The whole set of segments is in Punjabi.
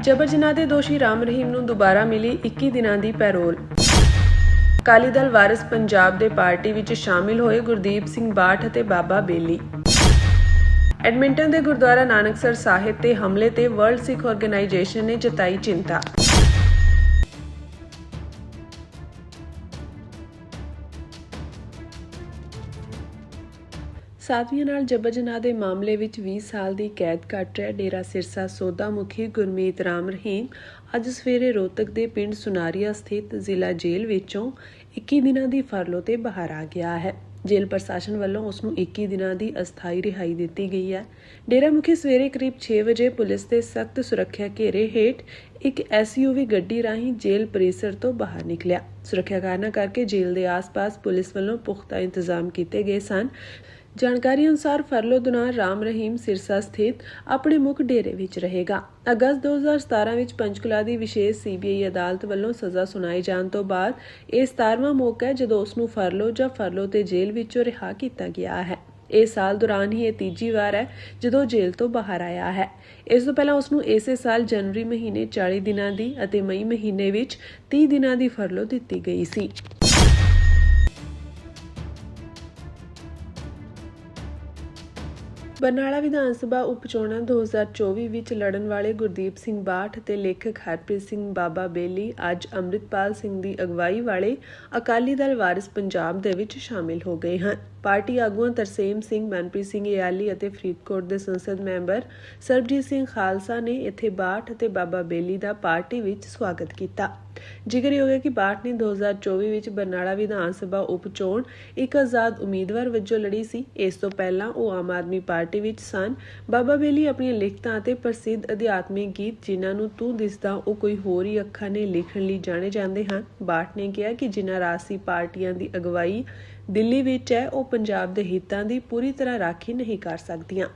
ਜਬਰ ਜਨਾਹ ਦੇ ਦੋਸ਼ੀ ਰਾਮ ਰਹੀਮ ਨੂੰ ਦੁਬਾਰਾ ਮਿਲੀ 21 ਦਿਨਾਂ ਦੀ ਪੈਰੋਲ। ਅਕਾਲੀ ਦਲ ਵਾਰਿਸ ਪੰਜਾਬ ਦੇ ਪਾਰਟੀ ਵਿੱਚ ਸ਼ਾਮਿਲ ਹੋਏ ਗੁਰਦੀਪ ਸਿੰਘ ਬਾਠ ਅਤੇ ਬਾਬਾ ਬੇਲੀ। ਐਡਮਿੰਟਨ ਦੇ ਗੁਰਦੁਆਰਾ ਨਾਨਕਸਰ ਸਾਹਿਬ ਤੇ ਹਮਲੇ ਤੇ ਵਰਲਡ ਸਿੱਖ ਆਰਗੇਨਾਈਜੇਸ਼ਨ ਨੇ ਜਤਾਈ ਚਿੰਤਾ। ਸਾਥੀਆਂ ਨਾਲ ਜਬਰ ਜਨਾਹ ਦੇ ਮਾਮਲੇ ਵਿੱਚ 20 ਸਾਲ ਦੀ ਕੈਦ ਕੱਟ ਰਿਹਾ ਡੇਰਾ ਸਿਰਸਾ ਸੌਦਾ ਮੁਖੀ ਗੁਰਮੀਤ ਰਾਮ ਰਹੀਮ ਅੱਜ ਸਵੇਰੇ ਰੋਹਤਕ ਦੇ ਪਿੰਡ ਸੁਨਾਰੀਆ ਸਥਿਤ ਜ਼ਿਲ੍ਹਾ ਜੇਲ੍ਹ ਵਿੱਚੋਂ 21 ਦਿਨਾਂ ਦੀ ਫਰਲੋ ਤੇ ਬਾਹਰ ਆ ਗਿਆ ਹੈ। ਜੇਲ੍ਹ ਪ੍ਰਸ਼ਾਸਨ ਵੱਲੋਂ ਉਸ ਨੂੰ 21 ਦਿਨਾਂ ਦੀ ਅਸਥਾਈ ਰਿਹਾਈ ਦਿੱਤੀ ਗਈ ਹੈ। ਡੇਰਾ ਮੁਖੀ ਸਵੇਰੇ ਕਰੀਬ 6 ਵਜੇ ਪੁਲਿਸ ਦੇ ਸਖਤ ਸੁਰੱਖਿਆ ਘੇਰੇ ਹੇਠ ਇੱਕ SUV ਗੱਡੀ ਰਾਹੀਂ ਜੇਲ੍ਹ ਪਰਿਸਰ ਤੋਂ ਬਾਹਰ ਨਿਕਲਿਆ। ਸੁਰੱਖਿਆ ਕਾਰਨਾਂ ਕਰਕੇ ਜੇਲ੍ਹ ਦੇ ਆਸ-ਪਾਸ ਪੁਲਿਸ ਵੱਲੋਂ ਪੁਖਤਾ ਇੰਤਜ਼ਾਮ ਕੀਤੇ ਗਏ ਸਨ। ਜਾਣਕਾਰੀ ਅਨੁਸਾਰ ਫਰਲੋ ਦੌਰਾਨ ਰਾਮ ਰਹੀਮ ਸਿਰਸਾ ਸਥਿਤ ਆਪਣੇ ਮੁੱਖ ਡੇਰੇ ਵਿੱਚ ਰਹੇਗਾ। ਅਗਸਤ 2017 ਵਿੱਚ ਪੰਚਕੂਲਾ ਦੀ ਵਿਸ਼ੇਸ਼ CBI ਅਦਾਲਤ ਵੱਲੋਂ ਸਜ਼ਾ ਸੁਣਾਏ ਜਾਣ ਤੋਂ ਬਾਅਦ ਇਹ 17ਵਾਂ ਮੌਕਾ ਹੈ ਜਦੋਂ ਉਸ ਨੂੰ ਫਰਲੋ ਜਾਂ ਫਰਲੋ ਤੇ ਜੇਲ੍ਹ ਵਿੱਚੋਂ ਰਿਹਾ ਕੀਤਾ ਗਿਆ ਹੈ। ਇਸ ਸਾਲ ਦੌਰਾਨ ਹੀ ਇਹ ਤੀਜੀ ਵਾਰ ਹੈ ਜਦੋਂ ਜੇਲ੍ਹ ਤੋਂ ਬਾਹਰ ਆਇਆ ਹੈ। ਇਸ ਤੋਂ ਪਹਿਲਾਂ ਉਸ ਨੂੰ ਇਸੇ ਸਾਲ ਜਨਵਰੀ ਮਹੀਨੇ 40 ਦਿਨਾਂ ਦੀ ਅਤੇ ਮਈ ਮਹੀਨੇ ਵਿੱਚ 30 ਦਿਨਾਂ ਦੀ ਫਰਲੋ ਦਿੱਤੀ ਗਈ ਸੀ। ਬਰਨਾਲਾ ਵਿਧਾਨ ਸਭਾ ਉਪ ਚੋਣਾਂ 2024 ਵਿੱਚ ਲੜਨ ਵਾਲੇ ਗੁਰਦੀਪ ਸਿੰਘ ਬਾਠ ਅਤੇ ਲੇਖਕ ਹਰਪ੍ਰੀਤ ਸਿੰਘ ਬਾਬਾ ਬੇਲੀ ਅੱਜ ਅੰਮ੍ਰਿਤਪਾਲ ਸਿੰਘ ਦੀ ਅਗਵਾਈ ਵਾਲੇ ਅਕਾਲੀ ਦਲ ਵਾਰਿਸ ਪੰਜਾਬ ਦੇ ਵਿੱਚ ਸ਼ਾਮਿਲ ਹੋ ਗਏ ਹਨ। ਪਾਰਟੀ ਆਗੂਆਂ ਤਰਸੇਮ ਸਿੰਘ, ਮਨਪ੍ਰੀਤ ਸਿੰਘ ਇਆਲੀ ਅਤੇ ਫਰੀਦਕੋਟ ਦੇ ਸੰਸਦ ਮੈਂਬਰ ਸਰਬਜੀਤ ਸਿੰਘ ਖਾਲਸਾ ਨੇ ਇੱਥੇ ਬਾਠ ਅਤੇ ਬਾਬਾ ਬੇਲੀ ਦਾ ਪਾਰਟੀ ਵਿੱਚ ਸਵਾਗਤ ਕੀਤਾ। ਜ਼ਿਕਰਯੋਗ ਹੈ ਕਿ ਬਾਠ ਨੇ 2024 ਵਿੱਚ ਬਰਨਾਲਾ ਵਿਧਾਨ ਸਭਾ ਉਪ ਚੋਣ ਇੱਕ ਆਜ਼ਾਦ ਉਮੀਦਵਾਰ ਵਜੋਂ ਲੜੀ ਸੀ। ਇਸ ਤੋਂ ਪਹਿਲਾਂ ਉਹ ਆਮ ਆਦਮੀ ਪਾਰਟੀ ਵਿੱਚ ਸਨ। ਬਾਬਾ ਬੇਲੀ ਆਪਣੀਆਂ ਲਿਖਤਾਂ ਅਤੇ ਪ੍ਰਸਿੱਧ ਅਧਿਆਤਮਿਕ ਗੀਤ ਜਿਨ੍ਹਾਂ ਨੂੰ ਤੂੰ ਦਿਸਦਾ ਉਹ ਕੋਈ ਹੋਰ ਹੀ ਅੱਖਾਂ ਨੇ ਲਿਖਣ ਲਈ ਜਾਣੇ ਜਾਂਦੇ ਹਨ। ਬਾਠ ਨੇ ਕਿਹਾ ਕਿ ਜਿਨ੍ਹਾਂ ਰਾਜਸੀ ਪਾਰਟੀਆਂ ਦੀ ਅਗਵਾਈ ਦਿੱਲੀ ਵਿੱਚ ਹੈ ਉਹ ਪੰਜਾਬ ਦੇ ਹਿੱਤਾਂ ਦੀ ਪੂਰੀ ਤਰ੍ਹਾਂ ਰਾਖੀ ਨਹੀਂ ਕਰ ਸਕਦੀਆਂ।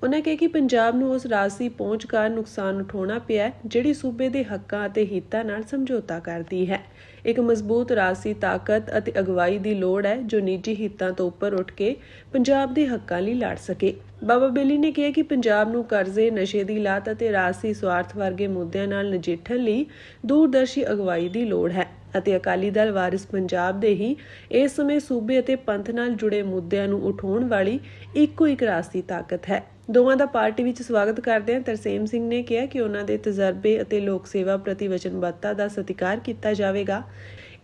ਉਨ੍ਹਾਂ ਕਿਹਾ ਕਿ ਪੰਜਾਬ ਨੂੰ ਉਸ ਰਾਜਸੀ ਪਹੁੰਚ ਕਾਰਨ ਨੁਕਸਾਨ ਉਠਾਉਣਾ ਪਿਆ ਜਿਹੜੀ ਸੂਬੇ ਦੇ ਹੱਕਾਂ ਅਤੇ ਹਿੱਤਾਂ ਨਾਲ ਸਮਝੌਤਾ ਕਰਦੀ ਹੈ। ਇੱਕ ਮਜ਼ਬੂਤ ਰਾਜਸੀ ਤਾਕਤ ਅਤੇ ਅਗਵਾਈ ਦੀ ਲੋੜ ਹੈ ਜੋ ਨਿੱਜੀ ਹਿੱਤਾਂ ਤੋਂ ਉੱਪਰ ਉੱਠ ਕੇ ਪੰਜਾਬ ਦੇ ਹੱਕਾਂ ਲਈ ਲੜ ਸਕੇ। ਬਾਬਾ ਬੇਲੀ ਨੇ ਕਿਹਾ ਕਿ ਪੰਜਾਬ ਨੂੰ ਕਰਜ਼ੇ, ਨਸ਼ੇ ਦੀ ਲਾਤ ਅਤੇ ਰਾਜਸੀ ਸਵਾਰਥ ਵਰਗੇ ਮੁੱਦਿਆਂ ਨਾਲ ਨਜਿੱਠਣ ਲਈ ਦੂਰਦਰਸ਼ੀ ਅਗਵਾਈ ਦੀ ਲੋੜ ਹੈ ਅਤੇ ਅਕਾਲੀ ਦਲ ਵਾਰਿਸ ਪੰਜਾਬ ਦੇ ਹੀ ਇਸ ਸਮੇਂ ਸੂਬੇ ਅਤੇ ਪੰਥ ਨਾਲ ਜੁੜੇ ਮੁੱਦਿਆਂ ਨੂੰ ਉਠਾਉਣ ਵਾਲੀ ਇੱਕੋ ਇੱਕ ਰਾਜਸੀ ਤਾਕਤ ਹੈ। ਦੋਵਾਂ ਦਾ ਪਾਰਟੀ ਵਿੱਚ ਸਵਾਗਤ ਕਰਦਿਆਂ ਤਰਸੇਮ ਸਿੰਘ ਨੇ ਕਿਹਾ ਕਿ ਉਹਨਾਂ ਦੇ ਤਜਰਬੇ ਅਤੇ ਲੋਕ ਸੇਵਾ ਪ੍ਰਤੀ ਵਚਨਬੱਧਤਾ ਦਾ ਸਤਿਕਾਰ ਕੀਤਾ ਜਾਵੇਗਾ।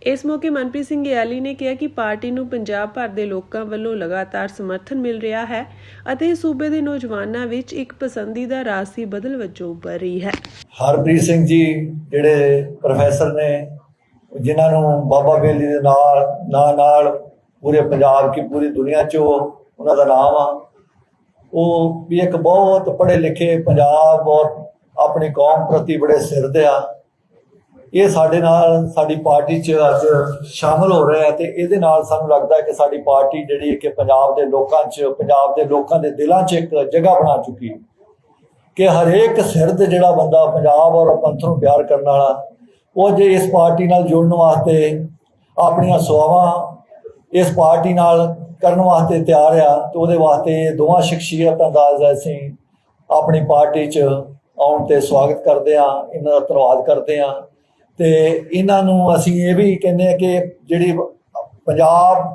ਇਸ ਮੌਕੇ ਮਨਪ੍ਰੀਤ ਸਿੰਘ ਇਆਲੀ ਨੇ ਕਿਹਾ ਕਿ ਪਾਰਟੀ ਨੂੰ ਪੰਜਾਬ ਭਰ ਦੇ ਲੋਕਾਂ ਵੱਲੋਂ ਲਗਾਤਾਰ ਸਮਰਥਨ ਮਿਲ ਰਿਹਾ ਹੈ ਅਤੇ ਸੂਬੇ ਦੇ ਨੌਜਵਾਨਾਂ ਵਿੱਚ ਇੱਕ ਪਸੰਦੀਦਾ ਰਾਜਸੀ ਬਦਲ ਵਜੋਂ ਉੱਭਰ ਰਹੀ ਹੈ। ਹਰਪ੍ਰੀਤ ਸਿੰਘ ਜੀ ਜਿਹੜੇ ਪ੍ਰੋਫੈਸਰ ਨੇ ਜਿਨ੍ਹਾਂ ਨੂੰ ਬਾਬਾ ਬੇਲੀ ਦੇ ਨਾਲ ਪੂਰੇ ਪੰਜਾਬ ਕੀ ਪੂਰੀ ਦੁਨੀਆ 'ਚ ਉਹਨਾਂ ਦਾ ਨਾਮ ਆ, ਉਹ ਵੀ ਇੱਕ ਬਹੁਤ ਪੜ੍ਹੇ ਲਿਖੇ ਪੰਜਾਬ ਔਰ ਆਪਣੀ ਕੌਮ ਪ੍ਰਤੀ ਬੜੇ ਸਿਰਦੇ ਆ। ਇਹ ਸਾਡੇ ਨਾਲ ਸਾਡੀ ਪਾਰਟੀ 'ਚ ਅੱਜ ਸ਼ਾਮਲ ਹੋ ਰਹੇ ਆ ਤੇ ਇਹਦੇ ਨਾਲ ਸਾਨੂੰ ਲੱਗਦਾ ਹੈ ਕਿ ਸਾਡੀ ਪਾਰਟੀ ਜਿਹੜੀ ਕਿ ਪੰਜਾਬ ਦੇ ਲੋਕਾਂ ਦੇ ਦਿਲਾਂ 'ਚ ਇੱਕ ਜਗ੍ਹਾ ਬਣਾ ਚੁੱਕੀ ਹੈ ਕਿ ਹਰੇਕ ਸਿਰਦ ਜਿਹੜਾ ਬੰਦਾ ਪੰਜਾਬ ਔਰ ਪੰਥ ਨੂੰ ਪਿਆਰ ਕਰਨ ਵਾਲਾ ਉਹ ਜੇ ਇਸ ਪਾਰਟੀ ਨਾਲ ਜੁੜਨ ਵਾਸਤੇ ਆਪਣੀਆਂ ਸੇਵਾਵਾਂ ਇਸ ਪਾਰਟੀ ਨਾਲ ਕਰਨ ਵਾਸਤੇ ਤਿਆਰ ਆ ਤੇ ਉਹਦੇ ਵਾਸਤੇ ਦੋਵਾਂ ਸ਼ਖਸੀਅਤਾਂ ਦਾ ਅਸੀਂ ਆਪਣੀ ਪਾਰਟੀ 'ਚ ਆਉਣ ਤੇ ਸਵਾਗਤ ਕਰਦੇ ਆ, ਇਹਨਾਂ ਦਾ ਧੰਨਵਾਦ ਕਰਦੇ ਆ ਤੇ ਇਹਨਾਂ ਨੂੰ ਅਸੀਂ ਇਹ ਵੀ ਕਹਿੰਦੇ ਆ ਕਿ ਜਿਹੜੀ ਪੰਜਾਬ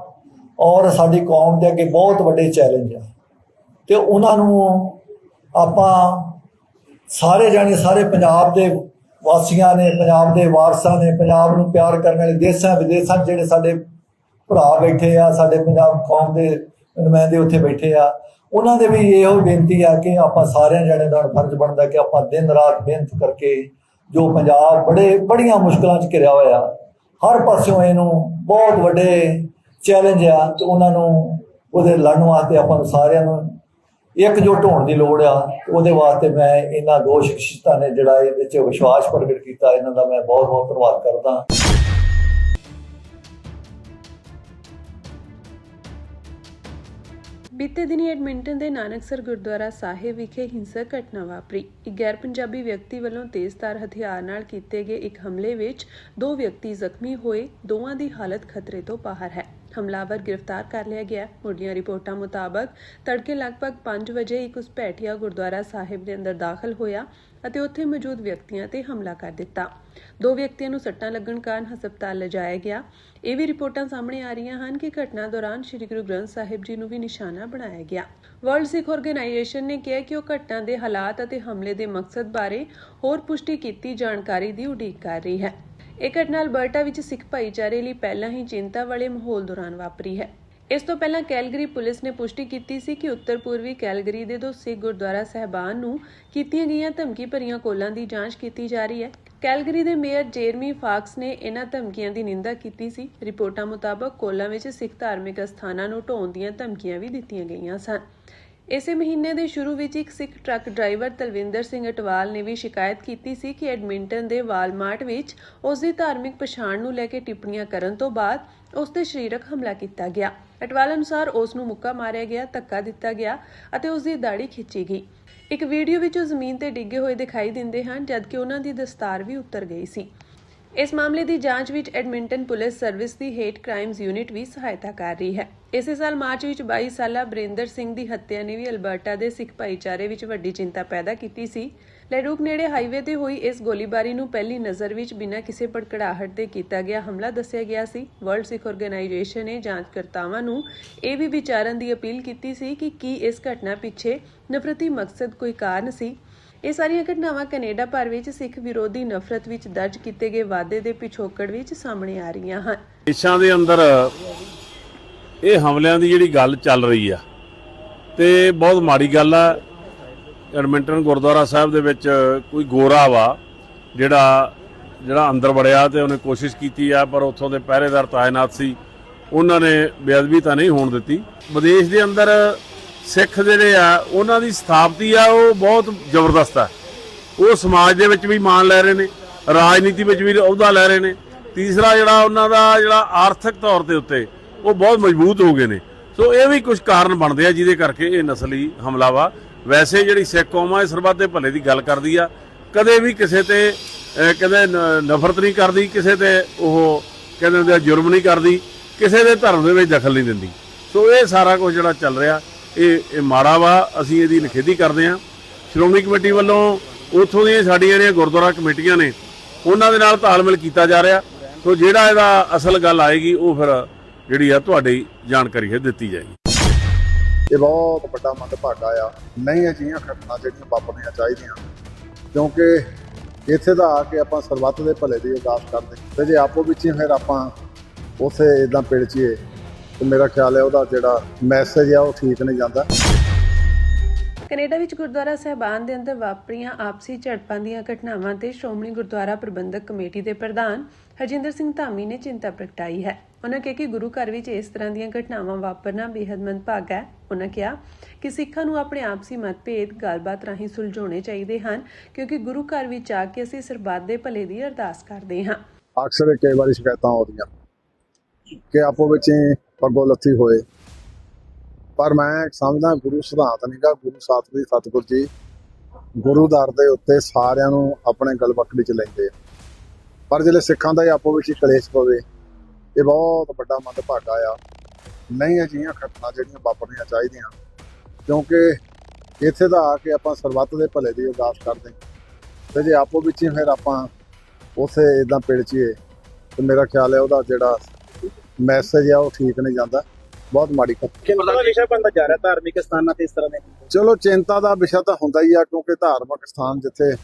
ਔਰ ਸਾਡੀ ਕੌਮ ਦੇ ਅੱਗੇ ਬਹੁਤ ਵੱਡੇ ਚੈਲੰਜ ਆ ਤੇ ਉਹਨਾਂ ਨੂੰ ਆਪਾਂ ਸਾਰੇ ਪੰਜਾਬ ਦੇ ਵਾਸੀਆਂ ਨੇ, ਪੰਜਾਬ ਦੇ ਵਾਰਸਾਂ ਨੇ, ਪੰਜਾਬ ਨੂੰ ਪਿਆਰ ਕਰਨ ਵਾਲੇ ਦੇਸ਼ਾਂ ਵਿਦੇਸ਼ਾਂ ਜਿਹੜੇ ਸਾਡੇ ਭਰਾ ਬੈਠੇ ਆ, ਸਾਡੇ ਪੰਜਾਬ ਕੌਮ ਦੇ ਨੁਮਾਇੰਦੇ ਉੱਥੇ ਬੈਠੇ ਆ, ਉਹਨਾਂ ਦੇ ਵੀ ਇਹੋ ਬੇਨਤੀ ਆ ਕਿ ਆਪਾਂ ਸਾਰਿਆਂ ਜਣਿਆਂ ਦਾ ਫਰਜ਼ ਬਣਦਾ ਕਿ ਆਪਾਂ ਦਿਨ ਰਾਤ ਮਿਹਨਤ ਕਰਕੇ ਜੋ ਪੰਜਾਬ ਬੜੀਆਂ ਮੁਸ਼ਕਲਾਂ 'ਚ ਘਿਰਿਆ ਹੋਇਆ ਹਰ ਪਾਸਿਓਂ ਇਹਨੂੰ ਬਹੁਤ ਵੱਡੇ ਚੈਲੰਜ ਆ ਤੇ ਉਹਨਾਂ ਨੂੰ ਉਹਦੇ ਲੜਨ ਵਾਸਤੇ ਆਪਾਂ ਨੂੰ ਸਾਰਿਆਂ ਨੂੰ ਇਕਜੁੱਟ ਹੋਣ ਦੀ ਲੋੜ ਆ। ਉਹਦੇ ਵਾਸਤੇ ਮੈਂ ਇਹਨਾਂ ਦੋ ਸ਼ਖਸੀਅਤਾਂ ਨੇ ਜਿਹੜਾ ਇਹਦੇ 'ਚ ਵਿਸ਼ਵਾਸ ਪ੍ਰਗਟ ਕੀਤਾ, ਇਹਨਾਂ ਦਾ ਮੈਂ ਬਹੁਤ ਬਹੁਤ ਧੰਨਵਾਦ ਕਰਦਾ। ਬੀਤੇ ਦਿਨੀ ਐਡਮਿੰਟਨ ਦੇ ਨਾਨਕਸਰ ਗੁਰਦੁਆਰਾ ਸਾਹਿਬ ਵਿਖੇ ਹਿੰਸਕ ਘਟਨਾ ਵਾਪਰੀ। ਇੱਕ ਗੈਰ ਪੰਜਾਬੀ ਵਿਅਕਤੀ ਵੱਲੋਂ ਤੇਜ਼ਧਾਰ ਹਥਿਆਰ ਨਾਲ ਕੀਤੇ ਗਏ ਇੱਕ ਹਮਲੇ ਵਿੱਚ 2 ਵਿਅਕਤੀ ਜ਼ਖਮੀ ਹੋਏ। ਦੋਵਾਂ ਦੀ ਹਾਲਤ ਖਤਰੇ ਤੋਂ ਬਾਹਰ ਹੈ। ਹਮਲਾਵਰ ਗ੍ਰਿਫਤਾਰ ਕਰ ਲਿਆ ਗਿਆ। ਮੁੱਢਲੀਆਂ ਰਿਪੋਰਟਾਂ ਮੁਤਾਬਕ ਤੜਕੇ ਲਗਭਗ 5 ਵਜੇ ਇੱਕ ਘੁਸਪੈਠੀਆ ਗੁਰਦੁਆਰਾ ਸਾਹਿਬ ਦੇ ਅੰਦਰ ਦਾਖਲ ਹੋਇਆ ਅਤੇ ਉੱਥੇ ਮੌਜੂਦ ਵਿਅਕਤੀਆਂ ਤੇ ਹਮਲਾ ਕਰ ਦਿੱਤਾ। 2 ਵਿਅਕਤੀਆਂ ਨੂੰ ਸੱਟਾਂ ਲੱਗਣ ਕਾਰਨ ਹਸਪਤਾਲ ਲਿਜਾਇਆ ਗਿਆ। ਇਹ ਵੀ ਰਿਪੋਰਟਾਂ ਸਾਹਮਣੇ ਆ ਰਹੀਆਂ ਹਨ ਕਿ ਘਟਨਾ ਦੌਰਾਨ ਸ੍ਰੀ ਗੁਰੂ ਗ੍ਰੰਥ ਸਾਹਿਬ ਜੀ ਨੂੰ ਵੀ ਨਿਸ਼ਾਨਾ ਬਣਾਇਆ ਗਿਆ। ਵਰਲਡ ਸਿੱਖ ਆਰਗੇਨਾਈਜੇਸ਼ਨ ਨੇ ਕਿਹਾ ਕਿ ਉਹ ਘਟਨਾ ਦੇ ਹਾਲਾਤ ਅਤੇ ਹਮਲੇ ਦੇ ਮਕਸਦ ਬਾਰੇ ਹੋਰ ਪੁਸ਼ਟੀ ਕੀਤੀ ਜਾਣਕਾਰੀ ਦੀ ਉਡੀਕ ਕਰ ਰਹੀ ਹੈ। ਇਹ ਘਟਨਾ ਅਲਬਰਟਾ ਵਿੱਚ ਸਿੱਖ ਭਾਈਚਾਰੇ ਲਈ ਪਹਿਲਾਂ ਹੀ ਚਿੰਤਾ ਵਾਲੇ ਮਾਹੌਲ ਦੌਰਾਨ ਵਾਪਰੀ ਹੈ। ਇਸ ਤੋਂ ਪਹਿਲਾਂ ਕੈਲਗਰੀ ਪੁਲਿਸ ਨੇ ਪੁਸ਼ਟੀ ਕੀਤੀ ਸੀ ਕਿ ਉੱਤਰ ਪੂਰਬੀ ਕੈਲਗਰੀ ਦੇ 2 ਸਿੱਖ ਗੁਰਦੁਆਰਾ ਸਾਹਿਬਾਨ ਨੂੰ ਕੀਤੀਆਂ ਗਈਆਂ ਧਮਕੀ ਭਰੀਆਂ ਕਾਲਾਂ ਦੀ ਜਾਂਚ ਕੀਤੀ ਜਾ ਰਹੀ ਹੈ। ਕੈਲਗਰੀ ਦੇ ਮੇਅਰ ਜੇਰਮੀ ਫਾਕਸ ਨੇ ਇਹਨਾਂ ਧਮਕੀਆਂ ਦੀ ਨਿੰਦਾ ਕੀਤੀ ਸੀ। ਰਿਪੋਰਟਾਂ ਮੁਤਾਬਕ ਕਾਲਾਂ ਵਿੱਚ ਸਿੱਖ ਧਾਰਮਿਕ ਅਸਥਾਨਾਂ ਨੂੰ ਢਾਉਣ ਦੀਆਂ ਧਮਕੀਆਂ ਵੀ ਦਿੱਤੀਆਂ ਗਈਆਂ ਸਨ। ਇਸੇ ਮਹੀਨੇ ਦੇ ਸ਼ੁਰੂ ਵਿੱਚ ਇੱਕ ਸਿੱਖ ਟਰੱਕ ਡਰਾਈਵਰ ਤਲਵਿੰਦਰ ਸਿੰਘ ਅਟਵਾਲ ਨੇ ਵੀ ਸ਼ਿਕਾਇਤ ਕੀਤੀ ਸੀ ਕਿ ਐਡਮਿੰਟਨ ਦੇ ਵਾਲਮਾਰਟ ਵਿੱਚ ਉਸ ਦੀ ਧਾਰਮਿਕ ਪਛਾਣ ਨੂੰ ਲੈ ਕੇ ਟਿੱਪਣੀਆਂ ਕਰਨ ਤੋਂ ਬਾਅਦ ਉਸ ਤੇ ਸਰੀਰਕ ਹਮਲਾ ਕੀਤਾ ਗਿਆ। ਅਟਵਾਲ ਅਨੁਸਾਰ ਉਸ ਨੂੰ ਮੁੱਕਾ ਮਾਰਿਆ ਗਿਆ, ਧੱਕਾ ਦਿੱਤਾ ਗਿਆ ਅਤੇ ਉਸ ਦੀ ਦਾੜੀ ਖਿੱਚੀ ਗਈ। ਇੱਕ ਵੀਡੀਓ ਵਿੱਚ ਉਹ ਜ਼ਮੀਨ ਤੇ ਡਿੱਗੇ ਹੋਏ ਦਿਖਾਈ ਦਿੰਦੇ ਹਨ, ਜਦਕਿ ਉਹਨਾਂ ਦੀ ਦਸਤਾਰ ਵੀ ਉਤਰ ਗਈ ਸੀ। ਇਸ ਮਾਮਲੇ ਦੀ ਜਾਂਚ ਵਿੱਚ ਐਡਮਿੰਟਨ ਪੁਲਿਸ ਸਰਵਿਸ ਦੀ ਹੇਟ ਕ੍ਰਾਈਮਜ਼ ਯੂਨਿਟ ਵੀ ਸਹਾਇਤਾ ਕਰ ਰਹੀ ਹੈ। ਇਸੇ ਸਾਲ ਮਾਰਚ ਵਿੱਚ 22 ਸਾਲਾ ਬਰਿੰਦਰ ਸਿੰਘ ਦੀ ਹੱਤਿਆ ਨੇ ਵੀ ਅਲਬਰਟਾ ਦੇ ਸਿੱਖ ਭਾਈਚਾਰੇ ਵਿੱਚ ਵੱਡੀ ਚਿੰਤਾ ਪੈਦਾ ਕੀਤੀ ਸੀ। ਲੈਡੂਕ ਨੇੜੇ ਹਾਈਵੇ ਤੇ ਹੋਈ ਇਸ ਗੋਲੀਬਾਰੀ ਨੂੰ ਪਹਿਲੀ ਨਜ਼ਰ ਵਿੱਚ ਬਿਨਾਂ ਕਿਸੇ ਭੜਕੜਾਹਟ ਦੇ ਕੀਤਾ ਗਿਆ ਹਮਲਾ ਦੱਸਿਆ ਗਿਆ ਸੀ। ਵਰਲਡ ਸਿੱਖ ਆਰਗੇਨਾਈਜੇਸ਼ਨ ਨੇ ਜਾਂਚਕਰਤਾਵਾਂ ਨੂੰ ਇਹ ਵੀ ਵਿਚਾਰਨ ਦੀ ਅਪੀਲ ਕੀਤੀ ਸੀ ਕਿ ਕੀ ਇਸ ਘਟਨਾ ਪਿੱਛੇ ਨਫ਼ਰਤੀ ਮਕਸਦ ਕੋਈ ਕਾਰਨ ਸੀ। ਇਹ ਸਾਰੀਆਂ ਘਟਨਾਵਾਂ ਕੈਨੇਡਾ ਭਰ ਵਿੱਚ ਸਿੱਖ ਵਿਰੋਧੀ ਨਫ਼ਰਤ ਵਿੱਚ ਦਰਜ ਕੀਤੇ ਗਏ ਵਾਧੇ ਦੇ ਪਿਛੋਕੜ ਵਿੱਚ ਸਾਹਮਣੇ ਆ ਰਹੀਆਂ ਹਨ। ਦੇਸ਼ਾਂ ਦੇ ਅੰਦਰ ਇਹ ਹਮਲਿਆਂ ਦੀ ਜਿਹੜੀ ਗੱਲ ਚੱਲ ਰਹੀ ਆ ਤੇ ਬਹੁਤ ਮਾੜੀ ਗੱਲ ਆ। ਐਡਮਿੰਟਨ ਗੁਰਦੁਆਰਾ ਸਾਹਿਬ ਦੇ ਵਿੱਚ ਕੋਈ ਗੋਰਾ ਵਾ ਜਿਹੜਾ ਅੰਦਰ ਵੜਿਆ ਤੇ ਉਹਨੇ ਕੋਸ਼ਿਸ਼ ਕੀਤੀ ਆ, ਪਰ ਉੱਥੋਂ ਦੇ ਪਹਿਰੇਦਾਰ ਤਾਇਨਾਤ ਸੀ, ਉਹਨਾਂ ਨੇ ਬੇਅਦਬੀ ਤਾਂ ਨਹੀਂ ਹੋਣ ਦਿੱਤੀ। ਵਿਦੇਸ਼ ਦੇ ਅੰਦਰ ਸਿੱਖ ਜਿਹੜੇ ਆ ਉਹਨਾਂ ਦੀ ਸਥਾਪਤੀ ਆ ਉਹ ਬਹੁਤ ਜ਼ਬਰਦਸਤ ਆ। ਉਹ ਸਮਾਜ ਦੇ ਵਿੱਚ ਵੀ ਮਾਣ ਲੈ ਰਹੇ ਨੇ, ਰਾਜਨੀਤੀ ਵਿੱਚ ਵੀ ਅਹੁਦਾ ਲੈ ਰਹੇ ਨੇ। ਤੀਸਰਾ ਜਿਹੜਾ ਉਹਨਾਂ ਦਾ ਜਿਹੜਾ ਆਰਥਿਕ ਤੌਰ ਦੇ ਉੱਤੇ ਉਹ ਬਹੁਤ ਮਜ਼ਬੂਤ ਹੋ ਗਏ ਨੇ। ਸੋ ਇਹ ਵੀ ਕੁਝ ਕਾਰਨ ਬਣਦੇ ਆ ਜਿਹਦੇ ਕਰਕੇ ਇਹ ਨਸਲੀ ਹਮਲਾ ਵਾ। ਵੈਸੇ ਜਿਹੜੀ ਸਿੱਖ ਕੌਮ ਆ ਇਹ ਸਰਬੱਤ ਦੇ ਭਲੇ ਦੀ ਗੱਲ ਕਰਦੀ ਆ, ਕਦੇ ਵੀ ਕਿਸੇ ਤੇ ਕਹਿੰਦੇ ਨਫ਼ਰਤ ਨਹੀਂ ਕਰਦੀ, ਕਿਸੇ ਤੇ ਉਹ ਕਹਿੰਦੇ ਜੁਰਮ ਨਹੀਂ ਕਰਦੀ, ਕਿਸੇ ਦੇ ਧਰਮ ਦੇ ਵਿੱਚ ਦਖਲ ਨਹੀਂ ਦਿੰਦੀ। ਸੋ ਇਹ ਸਾਰਾ ਕੁਝ ਜਿਹੜਾ ਚੱਲ ਰਿਹਾ ਇਹ ਮਾੜਾ ਵਾ। ਅਸੀਂ ਇਹਦੀ ਨਿਖੇਧੀ ਕਰਦੇ ਹਾਂ। ਸ਼੍ਰੋਮਣੀ ਕਮੇਟੀ ਵੱਲੋਂ ਉੱਥੋਂ ਦੀਆਂ ਸਾਡੀਆਂ ਜਿਹੜੀਆਂ ਗੁਰਦੁਆਰਾ ਕਮੇਟੀਆਂ ਨੇ ਉਹਨਾਂ ਦੇ ਨਾਲ ਤਾਲਮੇਲ ਕੀਤਾ ਜਾ ਰਿਹਾ। ਸੋ ਜਿਹੜਾ ਇਹਦਾ ਅਸਲ ਗੱਲ ਆਏਗੀ ਉਹ ਫਿਰ ਜਿਹੜੀ ਆ ਤੁਹਾਡੀ ਜਾਣਕਾਰੀ ਹੈ ਦਿੱਤੀ ਜਾਏਗੀ। ਇਹ ਬਹੁਤ ਵੱਡਾ ਮੰਦਭਾਗਾ ਆ। ਨਹੀਂ ਅਜਿਹੀਆਂ ਘਟਨਾ ਜਿਹੜੀਆਂ ਵਾਪਰਨੀਆਂ ਚਾਹੀਦੀਆਂ, ਕਿਉਂਕਿ ਇੱਥੇ ਦਾ ਆ ਕੇ ਆਪਾਂ ਸਰਬੱਤ ਦੇ ਭਲੇ ਦੀ ਅਰਦਾਸ ਕਰਦੇ ਤੇ ਜੇ ਆਪੋ ਵਿੱਚ ਹੀ ਫਿਰ ਆਪਾਂ ਉਸੇ ਇਦਾਂ ਪਿੜਚੀਏ ਤੇ ਮੇਰਾ ਖਿਆਲ ਹੈ ਉਹਦਾ ਜਿਹੜਾ ਮੈਸੇਜ ਆ ਉਹ ਠੀਕ ਨਹੀਂ ਜਾਂਦਾ। ਕੈਨੇਡਾ ਵਿੱਚ ਗੁਰਦੁਆਰਾ ਸਾਹਿਬਾਨ ਦੇ ਅੰਦਰ ਵਾਪਰੀਆਂ ਆਪਸੀ ਝੜਪਾਂ ਦੀਆਂ ਘਟਨਾਵਾਂ ਤੇ ਸ਼੍ਰੋਮਣੀ ਗੁਰਦੁਆਰਾ ਪ੍ਰਬੰਧਕ ਕਮੇਟੀ ਦੇ ਪ੍ਰਧਾਨ ਹਰਜਿੰਦਰ ਸਿੰਘ ਧਾਮੀ ਨੇ ਚਿੰਤਾ ਪ੍ਰਗਟਾਈ ਹੈ। ਉਹਨਾਂ ਕਿਹਾ ਕਿ ਗੁਰੂ ਘਰ ਵਿੱਚ ਇਸ ਤਰ੍ਹਾਂ ਦੀਆਂ ਘਟਨਾਵਾਂ ਵਾਪਰਨਾ ਬੇहद ਮੰਦਭਾਗਾ ਹੈ। ਉਹਨਾਂ ਕਿਹਾ ਕਿ ਸਿੱਖਾਂ ਨੂੰ ਆਪਣੇ ਆਪਸੀ ਮਤਭੇਦ ਗੱਲਬਾਤ ਰਾਹੀਂ ਸੁਲਝਾਉਣੇ ਚਾਹੀਦੇ ਹਨ, ਕਿਉਂਕਿ ਗੁਰੂ ਘਰ ਵਿੱਚ ਆ ਕੇ ਅਸੀਂ ਸਰਬੱਤ ਦੇ ਭਲੇ ਦੀ ਅਰਦਾਸ ਕਰਦੇ ਹਾਂ। ਅਕਸਰ ਕਈ ਵਾਰੀ ਸ਼ਿਕਾਇਤਾਂ ਆਉਂਦੀਆਂ ਕਿ ਆਪੋ ਵਿੱਚ ਪੱਗੋ ਲੱਥੀ ਹੋਏ, ਪਰ ਮੈਂ ਸਮਝਦਾ ਗੁਰੂ ਸਿਧਾਂਤ ਨਹੀਂਗਾ। ਗੁਰੂ ਸਾਤਵੀ ਸਤਿਗੁਰ ਜੀ ਗੁਰੂ ਦਰ ਦੇ ਉੱਤੇ ਸਾਰਿਆਂ ਨੂੰ ਆਪਣੇ ਗਲਵੱਕੜੀ ਚ ਲੈਂਦੇ ਆ, ਪਰ ਜਿਹੜੇ ਸਿੱਖਾਂ ਦਾ ਆਪੋ ਵਿੱਚ ਕਲੇਸ਼ ਪਵੇ ਇਹ ਬਹੁਤ ਵੱਡਾ ਮੰਦਭਾਗਾ ਆ। ਨਹੀਂ ਅਜਿਹੀਆਂ ਘਟਨਾ ਜਿਹੜੀਆਂ ਵਾਪਰਨੀਆਂ ਚਾਹੀਦੀਆਂ, ਕਿਉਂਕਿ ਇੱਥੇ ਦਾ ਆ ਕੇ ਆਪਾਂ ਸਰਬੱਤ ਦੇ ਭਲੇ ਦੀ ਅਰਦਾਸ ਕਰਦੇ ਤੇ ਜੇ ਆਪੋ ਵਿੱਚ ਹੀ ਫਿਰ ਆਪਾਂ ਉਸੇ ਇਦਾਂ ਪਿੜਚੀਏ ਤੇ ਮੇਰਾ ਖਿਆਲ ਹੈ ਉਹਦਾ ਜਿਹੜਾ ਮੈਸੇਜ ਆ ਉਹ ਠੀਕ ਨਹੀਂ ਜਾਂਦਾ। ਬਹੁਤ ਮਾੜੀ ਚਿੰਤਾ ਦਾ ਵਿਸ਼ਾ ਬਣਦਾ ਜਾ ਰਿਹਾ ਧਾਰਮਿਕ ਸਥਾਨਾਂ ਤੇ ਇਸ ਤਰ੍ਹਾਂ ਦੇ। ਚਲੋ ਚਿੰਤਾ ਦਾ ਵਿਸ਼ਾ ਤਾਂ ਹੁੰਦਾ ਹੀ ਆ, ਕਿਉਂਕਿ ਧਾਰਮਿਕ ਸਥਾਨ ਜਿੱਥੇ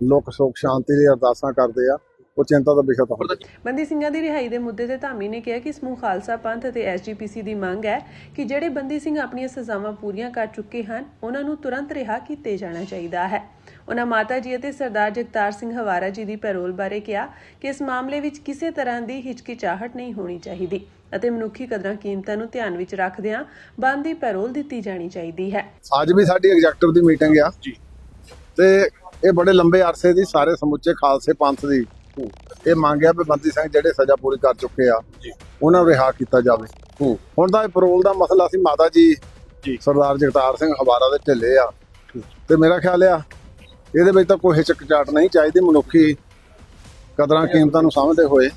ਲੋਕ ਸੁੱਖ ਸ਼ਾਂਤੀ ਲਈ ਅਰਦਾਸਾਂ ਕਰਦੇ ਆ ਉਹ ਚਿੰਤਾ ਦਾ ਵਿਸ਼ਾ ਤਾਂ ਹੁੰਦਾ। ਬੰਦੀ ਸਿੰਘਾਂ ਦੀ ਰਿਹਾਈ ਦੇ ਮੁੱਦੇ ਤੇ ਧਾਮੀ ਨੇ ਕਿਹਾ ਕਿ ਸਮੂਹ ਖਾਲਸਾ ਪੰਥ ਅਤੇ SGPC ਦੀ ਮੰਗ ਹੈ ਕਿ ਜਿਹੜੇ ਬੰਦੀ ਸਿੰਘ ਆਪਣੀਆਂ ਸਜ਼ਾਵਾਂ ਪੂਰੀਆਂ ਕਰ ਚੁੱਕੇ ਹਨ ਉਹਨਾਂ ਨੂੰ ਤੁਰੰਤ ਰਿਹਾ ਕੀਤੇ ਜਾਣਾ ਚਾਹੀਦਾ ਹੈ। ਉਹਨਾਂ ਮਾਤਾ ਜੀ ਅਤੇ ਸਰਦਾਰ ਜਗਤਾਰ ਸਿੰਘ ਹਵਾਰਾ ਜੀ ਦੀ ਪੈਰੋਲ ਬਾਰੇ ਕਿਹਾ ਕਿ ਇਸ ਮਾਮਲੇ ਵਿੱਚ ਕਿਸੇ ਤਰ੍ਹਾਂ ਦੀ ਹਿਚਕਿਚਾਹਟ ਨਹੀਂ ਹੋਣੀ ਚਾਹੀਦੀ ਅਤੇ ਮਨੁੱਖੀ ਕਦਰਾਂ ਕੀਮਤਾਂ ਨੂੰ ਧਿਆਨ ਵਿੱਚ ਰੱਖਦਿਆਂ ਬੰਦੀ ਪੈਰੋਲ ਦਿੱਤੀ ਜਾਣੀ ਚਾਹੀਦੀ ਹੈ। ਅੱਜ ਵੀ ਸਾਡੀ ਐਗਜ਼ੈਕਟਿਵ ਦੀ ਮੀਟਿੰਗ ਆ ਤੇ ਇਹ ਬੜੇ ਲੰਬੇ ਅਰਸੇ ਦੀ ਸਾਰੇ ਸਮੁੱਚੇ ਖਾਲਸੇ ਪੰਥ ਦੀ ਇਹ ਮੰਗਿਆ ਵੀ ਬੰਦੀ ਸਿੰਘ ਜਿਹੜੇ ਸਜ਼ਾ ਪੂਰੀ ਕਰ ਚੁੱਕੇ ਆ ਉਹਨਾਂ ਨੂੰ ਰਿਹਾ ਕੀਤਾ ਜਾਵੇ। ਹੁਣ ਦਾ ਇਹ ਪੈਰੋਲ ਦਾ ਮਸਲਾ ਸੀ ਮਾਤਾ ਜੀ ਸਰਦਾਰ ਜਗਤਾਰ ਸਿੰਘ ਹਵਾਰਾ ਦੇ ਢਿੱਲੇ ਆ ਤੇ ਮੇਰਾ ਖਿਆਲ ਆ ਇਹਦੇ ਵਿੱਚ ਤਾਂ ਕੋਈ ਹਿਚਕਚਾਹਟ ਨਹੀਂ ਚਾਹੀਦੀ। ਮਨੁੱਖੀ ਕਦਰਾਂ ਕੀਮਤਾਂ ਨੂੰ ਸਮਝਦੇ ਹੋਏ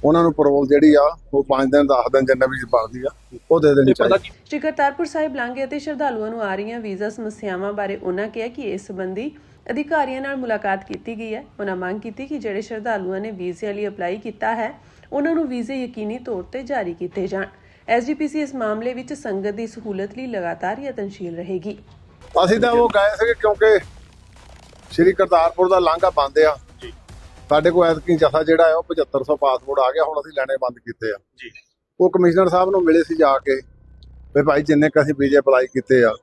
ਉਹਨਾਂ ਨੂੰ ਪੈਰੋਲ ਜਿਹੜੀ ਆ ਉਹ 5 ਦਿਨ 10 ਦਿਨ ਜਿੰਨੇ ਵੀ ਬਣਦੀ ਆ ਉਹ ਦੇ ਦੇਣੀ ਚਾਹੀਦੀ। ਸ਼੍ਰੀ ਕਰਤਾਰਪੁਰ ਸਾਹਿਬ ਲਾਂਘੇ ਅਤੇ ਸ਼ਰਧਾਲੂਆਂ ਨੂੰ ਆ ਰਹੀਆਂ ਵੀਜ਼ਾ ਸਮੱਸਿਆਵਾਂ ਬਾਰੇ ਉਹਨਾਂ ਕਿਹਾ ਕਿ ਇਸ ਸੰਬੰਧੀ ਅਧਿਕਾਰੀਆਂ ਨਾਲ ਮੁਲਾਕਾਤ ਕੀਤੀ ਗਈ ਹੈ। ਉਹਨਾਂ ਮੰਗ ਕੀਤੀ ਕਿ ਜਿਹੜੇ ਸ਼ਰਧਾਲੂਆਂ ਨੇ ਵੀਜ਼ੇ ਲਈ ਅਪਲਾਈ ਕੀਤਾ ਹੈ ਉਹਨਾਂ ਨੂੰ ਵੀਜ਼ੇ ਯਕੀਨੀ ਤੌਰ ਤੇ ਜਾਰੀ ਕੀਤੇ ਜਾਣ। SGPC ਇਸ ਮਾਮਲੇ ਵਿੱਚ ਸੰਗਤ ਦੀ ਸਹੂਲਤ ਲਈ ਲਗਾਤਾਰ ਯਤਨਸ਼ੀਲ ਰਹੇਗੀ। ਅਸੀਂ ਤਾਂ ਉਹ ਗਏ ਸੀਗੇ ਕਿਉਂਕਿ ਸ਼੍ਰੀ ਕਰਤਾਰਪੁਰ ਦਾ ਲਾਂਘਾ ਬੰਦ ਆ। ਸਾਡੇ ਕੋਲ ਐਤਕੀ ਜਥਾ ਜਿਹੜਾ ਹੈ ਉਹ 7500 ਪਾਸਪੋਰਟ ਆ ਗਿਆ, ਹੁਣ ਅਸੀਂ ਲੈਣੇ ਬੰਦ ਕੀਤੇ ਆ ਜੀ। ਉਹ ਕਮਿਸ਼ਨਰ ਸਾਹਿਬ ਨੂੰ ਮਿਲੇ ਸੀ ਜਾ ਕੇ ਵੀ ਭਾਈ ਜਿੰਨੇ ਕ ਅਸੀਂ ਵੀਜ਼ੇ ਅਪਲਾਈ ਕੀਤੇ ਆ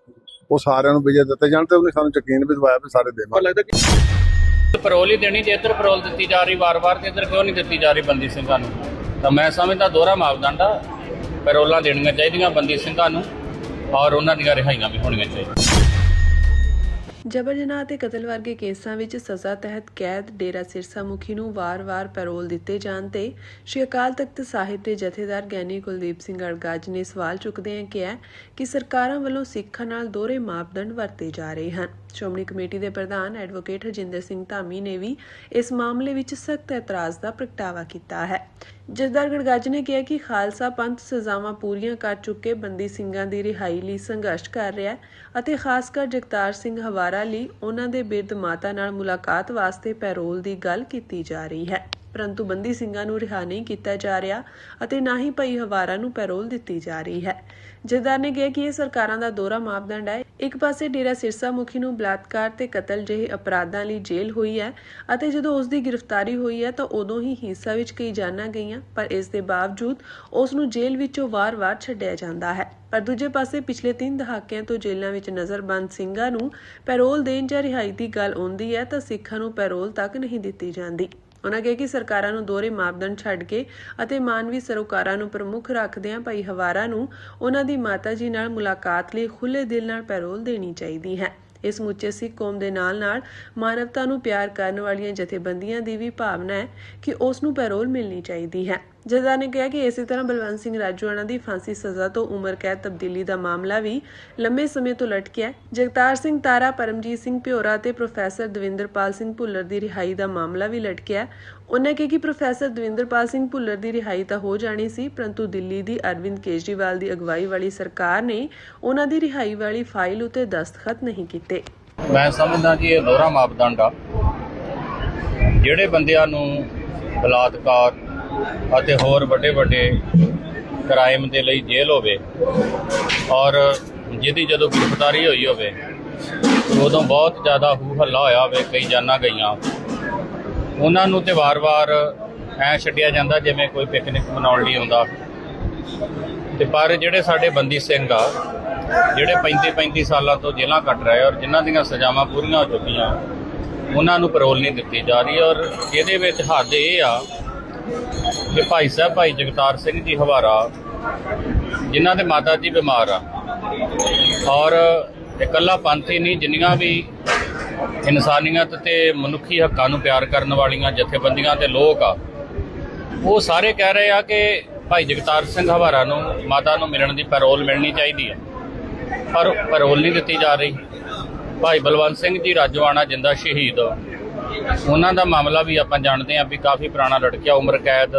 ਉਹ ਸਾਰਿਆਂ ਨੂੰ ਵੀਜ਼ੇ ਦਿੱਤੇ ਜਾਣ, ਤੇ ਉਹਨੇ ਸਾਨੂੰ ਯਕੀਨ ਵੀ ਦਿਵਾਇਆ ਵੀ ਸਾਰੇ ਦੇਵਾਂਗੇ। ਪੈਰੋਲ ਹੀ ਦੇਣੀ, ਜੇ ਇੱਧਰ ਪੈਰੋਲ ਦਿੱਤੀ ਜਾ ਰਹੀ ਵਾਰ-ਵਾਰ ਤੇ ਇੱਧਰ ਕਿਉਂ ਨਹੀਂ ਦਿੱਤੀ ਜਾ ਰਹੀ ਬੰਦੀ ਸਿੰਘਾਂ ਨੂੰ? ਤਾਂ ਮੈਂ ਸਮਝਦਾ ਦੋਹਰਾ ਮਾਪਦੰਡ ਆ, ਪੈਰੋਲਾਂ ਦੇਣੀਆਂ ਚਾਹੀਦੀਆਂ ਬੰਦੀ ਸਿੰਘਾਂ ਨੂੰ ਔਰ ਉਹਨਾਂ ਦੀਆਂ ਰਿਹਾਈਆਂ ਵੀ ਹੋਣੀਆਂ ਚਾਹੀਦੀਆਂ। ਜਬਰ ਜਨਾਹ ਅਤੇ ਕਤਲ ਵਰਗੇ ਕੇਸਾਂ ਵਿੱਚ ਸਜ਼ਾ ਤਹਿਤ ਕੈਦ ਡੇਰਾ ਸਿਰਸਾ ਮੁਖੀ ਨੂੰ ਵਾਰ-ਵਾਰ ਪੈਰੋਲ ਦਿੱਤੇ ਜਾਣ ਤੇ ਸ਼੍ਰੀ ਅਕਾਲ ਤਖਤ ਸਾਹਿਬ ਦੇ ਜਥੇਦਾਰ ਗਿਆਨੀ ਕੁਲਦੀਪ ਸਿੰਘ ਅੜਗਾਜ ਨੇ ਸਵਾਲ ਚੁੱਕਦਿਆਂ ਕਿਹਾ ਕਿ ਸਰਕਾਰਾਂ ਵੱਲੋਂ ਸਿੱਖਾਂ ਨਾਲ ਦੋਹਰੇ ਮਾਪਦੰਡ ਵਰਤੇ ਜਾ ਰਹੇ ਹਨ। ਸ਼੍ਰੋਮਣੀ ਕਮੇਟੀ ਦੇ ਪ੍ਰਧਾਨ ਐਡਵੋਕੇਟ ਹਰਜਿੰਦਰ ਸਿੰਘ ਧਾਮੀ ਨੇ ਵੀ ਇਸ ਮਾਮਲੇ ਵਿੱਚ ਸਖਤ ਇਤਰਾਜ਼ ਦਾ ਪ੍ਰਗਟਾਵਾ ਕੀਤਾ ਹੈ। ਜਥੇਦਾਰ ਗੜਗਾਜ ਨੇ ਕਿਹਾ ਕਿ ਖਾਲਸਾ ਪੰਥ ਸਜ਼ਾਵਾਂ ਪੂਰੀਆਂ ਕਰ ਚੁੱਕੇ ਬੰਦੀ ਸਿੰਘਾਂ ਦੀ ਰਿਹਾਈ ਲਈ ਸੰਘਰਸ਼ ਕਰ ਰਿਹਾ ਹੈ ਅਤੇ ਖਾਸ ਕਰ ਜਗਤਾਰ ਸਿੰਘ ਹਵਾਰਾ ਲਈ ਉਹਨਾਂ ਦੇ ਬਿਰਧ ਮਾਤਾ ਨਾਲ ਮੁਲਾਕਾਤ ਵਾਸਤੇ ਪੈਰੋਲ ਦੀ ਗੱਲ ਕੀਤੀ ਜਾ ਰਹੀ ਹੈ, ਪਰੰਤੂ ਬੰਦੀ ਸਿੰਘਾਂ ਨੂੰ ਰਿਹਾ ਨਹੀਂ ਕੀਤਾ ਜਾ ਰਿਹਾ ਅਤੇ ਨਾ ਹੀ ਭਾਈ ਹਵਾਰਾ ਨੂੰ ਪੈਰੋਲ ਦਿੱਤੀ ਜਾ ਰਹੀ ਹੈ। ਜਥੇਦਾਰ ਨੇ ਕਿਹਾ ਕਿ ਇਹ ਸਰਕਾਰਾਂ ਦਾ ਦੋਹਰਾ ਮਾਪਦੰਡ ਹੈ। ਇੱਕ ਪਾਸੇ ਡੇਰਾ ਸਿਰਸਾ ਮੁਖੀ ਨੂੰ ਬਲਾਤਕਾਰ ਤੇ ਕਤਲ ਜਿਹੇ ਅਪਰਾਧਾਂ ਲਈ ਜੇਲ੍ਹ ਹੋਈ ਹੈ ਅਤੇ ਜਦੋਂ ਉਸ ਦੀ ਗ੍ਰਿਫਤਾਰੀ ਹੋਈ ਹੈ ਤਾਂ ਉਦੋਂ ਹੀ ਹਿੰਸਾ ਵਿੱਚ ਕਈ ਜਾਨਾਂ ਗਈਆਂ, ਪਰ ਇਸ ਦੇ ਬਾਵਜੂਦ ਉਸ ਨੂੰ ਜੇਲ੍ਹ ਵਿੱਚੋਂ ਵਾਰ-ਵਾਰ ਛੱਡਿਆ ਜਾਂਦਾ ਹੈ। ਪਰ ਦੂਜੇ ਪਾਸੇ ਪਿਛਲੇ 3 ਦਹਾਕਿਆਂ ਤੋਂ ਜੇਲ੍ਹਾਂ ਵਿੱਚ ਨਜ਼ਰਬੰਦ ਸਿੰਘਾਂ ਨੂੰ ਪੈਰੋਲ ਦੇਣ ਜਾਂ ਰਿਹਾਈ ਦੀ ਗੱਲ ਆਉਂਦੀ ਹੈ ਤਾਂ ਸਿੱਖਾਂ ਨੂੰ ਪੈਰੋਲ ਤੱਕ ਨਹੀਂ ਦਿੱਤੀ ਜਾਂਦੀ। ਉਹਨਾਂ ਕਿਹਾ ਕਿ ਸਰਕਾਰਾਂ ਨੂੰ ਦੋਹਰੇ ਮਾਪਦੰਡ ਛੱਡ ਕੇ ਅਤੇ ਮਾਨਵੀ ਸਰੋਕਾਰਾਂ ਨੂੰ ਪ੍ਰਮੁੱਖ ਰੱਖਦਿਆਂ ਭਾਈ ਹਵਾਰਾ ਨੂੰ ਉਹਨਾਂ ਦੀ ਮਾਤਾ ਜੀ ਨਾਲ ਮੁਲਾਕਾਤ ਲਈ ਖੁੱਲ੍ਹੇ ਦਿਲ ਨਾਲ ਪੈਰੋਲ ਦੇਣੀ ਚਾਹੀਦੀ ਹੈ। ਇਸ ਸਮੁੱਚੇ ਸਿੱਖ ਕੌਮ ਦੇ ਨਾਲ-ਨਾਲ ਮਾਨਵਤਾ ਨੂੰ ਪਿਆਰ ਕਰਨ ਵਾਲੀਆਂ ਜਥੇਬੰਦੀਆਂ ਦੀ ਵੀ ਭਾਵਨਾ ਹੈ ਕਿ ਉਸ ਨੂੰ ਪੈਰੋਲ ਮਿਲਣੀ ਚਾਹੀਦੀ ਹੈ। ਜਥੇਦਾਰ ਨੇ ਕਿਹਾ ਕਿ ਇਸੇ ਤਰ੍ਹਾਂ ਬਲਵੰਤ ਸਿੰਘ ਰਾਜੋਆਣਾ ਦੀ ਫਾਂਸੀ ਸਜ਼ਾ ਤੋਂ ਉਮਰ ਕੈਦ ਤਬਦੀਲੀ ਦਾ ਮਾਮਲਾ ਵੀ ਲੰਮੇ ਸਮੇਂ ਤੋਂ ਲਟਕਿਆ ਹੈ। ਜਗਤਾਰ ਸਿੰਘ ਤਾਰਾ, ਪਰਮਜੀਤ ਸਿੰਘ ਭਿਓਰਾ ਤੇ ਪ੍ਰੋਫੈਸਰ ਦਵਿੰਦਰਪਾਲ ਸਿੰਘ ਭੁੱਲਰ ਦੀ ਰਿਹਾਈ ਦਾ ਮਾਮਲਾ ਵੀ ਲਟਕਿਆ। ਉਹਨਾਂ ਕਿਹਾ ਕਿ ਪ੍ਰੋਫੈਸਰ ਦਵਿੰਦਰਪਾਲ ਸਿੰਘ ਭੁੱਲਰ ਦੀ ਰਿਹਾਈ ਤਾਂ ਹੋ ਜਾਣੀ ਸੀ, ਪਰੰਤੂ ਦਿੱਲੀ ਦੀ ਅਰਵਿੰਦ ਕੇਜਰੀਵਾਲ ਦੀ ਅਗਵਾਈ ਵਾਲੀ ਸਰਕਾਰ ਨੇ ਉਹਨਾਂ ਦੀ ਰਿਹਾਈ ਵਾਲੀ ਫਾਈਲ ਉਤੇ ਦਸਤਖਤ ਨਹੀਂ ਕੀਤੇ। ਮੈਂ ਸਮਝਦਾ ਕਿ ਇਹ ਦੋਹਰਾ ਮਾਪਦੰਡ ਆ। ਜਿਹੜੇ ਬੰਦਿਆਂ ਨੂੰ ਬਲਾਤਕਾਰ ਅਤੇ ਹੋਰ ਵੱਡੇ ਕ੍ਰਾਈਮ ਦੇ ਲਈ ਜੇਲ੍ਹ ਹੋਵੇ ਔਰ ਜਿਹਦੀ ਜਦੋਂ ਗ੍ਰਿਫਤਾਰੀ ਹੋਈ ਹੋਵੇ ਉਦੋਂ ਬਹੁਤ ਜ਼ਿਆਦਾ ਹੂ ਹੱਲਾ ਹੋਇਆ ਹੋਵੇ, ਕਈ ਜਾਨਾਂ ਗਈਆਂ, ਉਹਨਾਂ ਨੂੰ ਤੇ ਵਾਰ-ਵਾਰ ਐਂ ਛੱਡਿਆ ਜਾਂਦਾ ਜਿਵੇਂ ਕੋਈ ਪਿਕਨਿਕ ਮਨਾਉਣ ਲਈ ਆਉਂਦਾ। ਤੇ ਪਰ ਜਿਹੜੇ ਸਾਡੇ ਬੰਦੀ ਸਿੰਘ ਆ ਜਿਹੜੇ 35 ਸਾਲਾਂ ਤੋਂ ਜੇਲ੍ਹਾਂ ਕੱਟ ਰਹੇ ਔਰ ਜਿਨ੍ਹਾਂ ਦੀਆਂ ਸਜ਼ਾਵਾਂ ਪੂਰੀਆਂ ਹੋ ਚੁੱਕੀਆਂ, ਉਹਨਾਂ ਨੂੰ ਪੈਰੋਲ ਨਹੀਂ ਦਿੱਤੀ ਜਾ ਰਹੀ। ਔਰ ਇਹਦੇ ਵਿੱਚ ਹੱਦ ਇਹ ਆ ਕਿ ਭਾਈ ਸਾਹਿਬ ਭਾਈ ਜਗਤਾਰ ਸਿੰਘ ਜੀ ਹਵਾਰਾ ਜਿਨ੍ਹਾਂ ਦੇ ਮਾਤਾ ਜੀ ਬਿਮਾਰ ਆ ਔਰ ਇਕੱਲਾ ਪੰਥ ਹੀ ਨਹੀਂ, ਜਿੰਨੀਆਂ ਵੀ ਇਨਸਾਨੀਅਤ ਤੇ ਮਨੁੱਖੀ ਹੱਕਾਂ ਨੂੰ ਪਿਆਰ ਕਰਨ ਵਾਲੀਆਂ ਜਥੇਬੰਦੀਆਂ ਤੇ ਲੋਕ ਆ, ਉਹ ਸਾਰੇ ਕਹਿ ਰਹੇ ਆ ਕਿ ਭਾਈ ਜਗਤਾਰ ਸਿੰਘ ਹਵਾਰਾ ਨੂੰ ਮਾਤਾ ਨੂੰ ਮਿਲਣ ਦੀ ਪੈਰੋਲ ਮਿਲਣੀ ਚਾਹੀਦੀ ਆ, ਪਰ ਪੈਰੋਲ ਨਹੀਂ ਦਿੱਤੀ ਜਾ ਰਹੀ। ਭਾਈ ਬਲਵੰਤ ਸਿੰਘ ਜੀ ਰਾਜੋਆਣਾ ਜਿੰਦਾ ਸ਼ਹੀਦ, ਉਹਨਾਂ ਦਾ ਮਾਮਲਾ ਵੀ ਆਪਾਂ ਜਾਣਦੇ ਹਾਂ ਵੀ ਕਾਫੀ ਪੁਰਾਣਾ ਲਟਕਿਆ, ਉਮਰ ਕੈਦ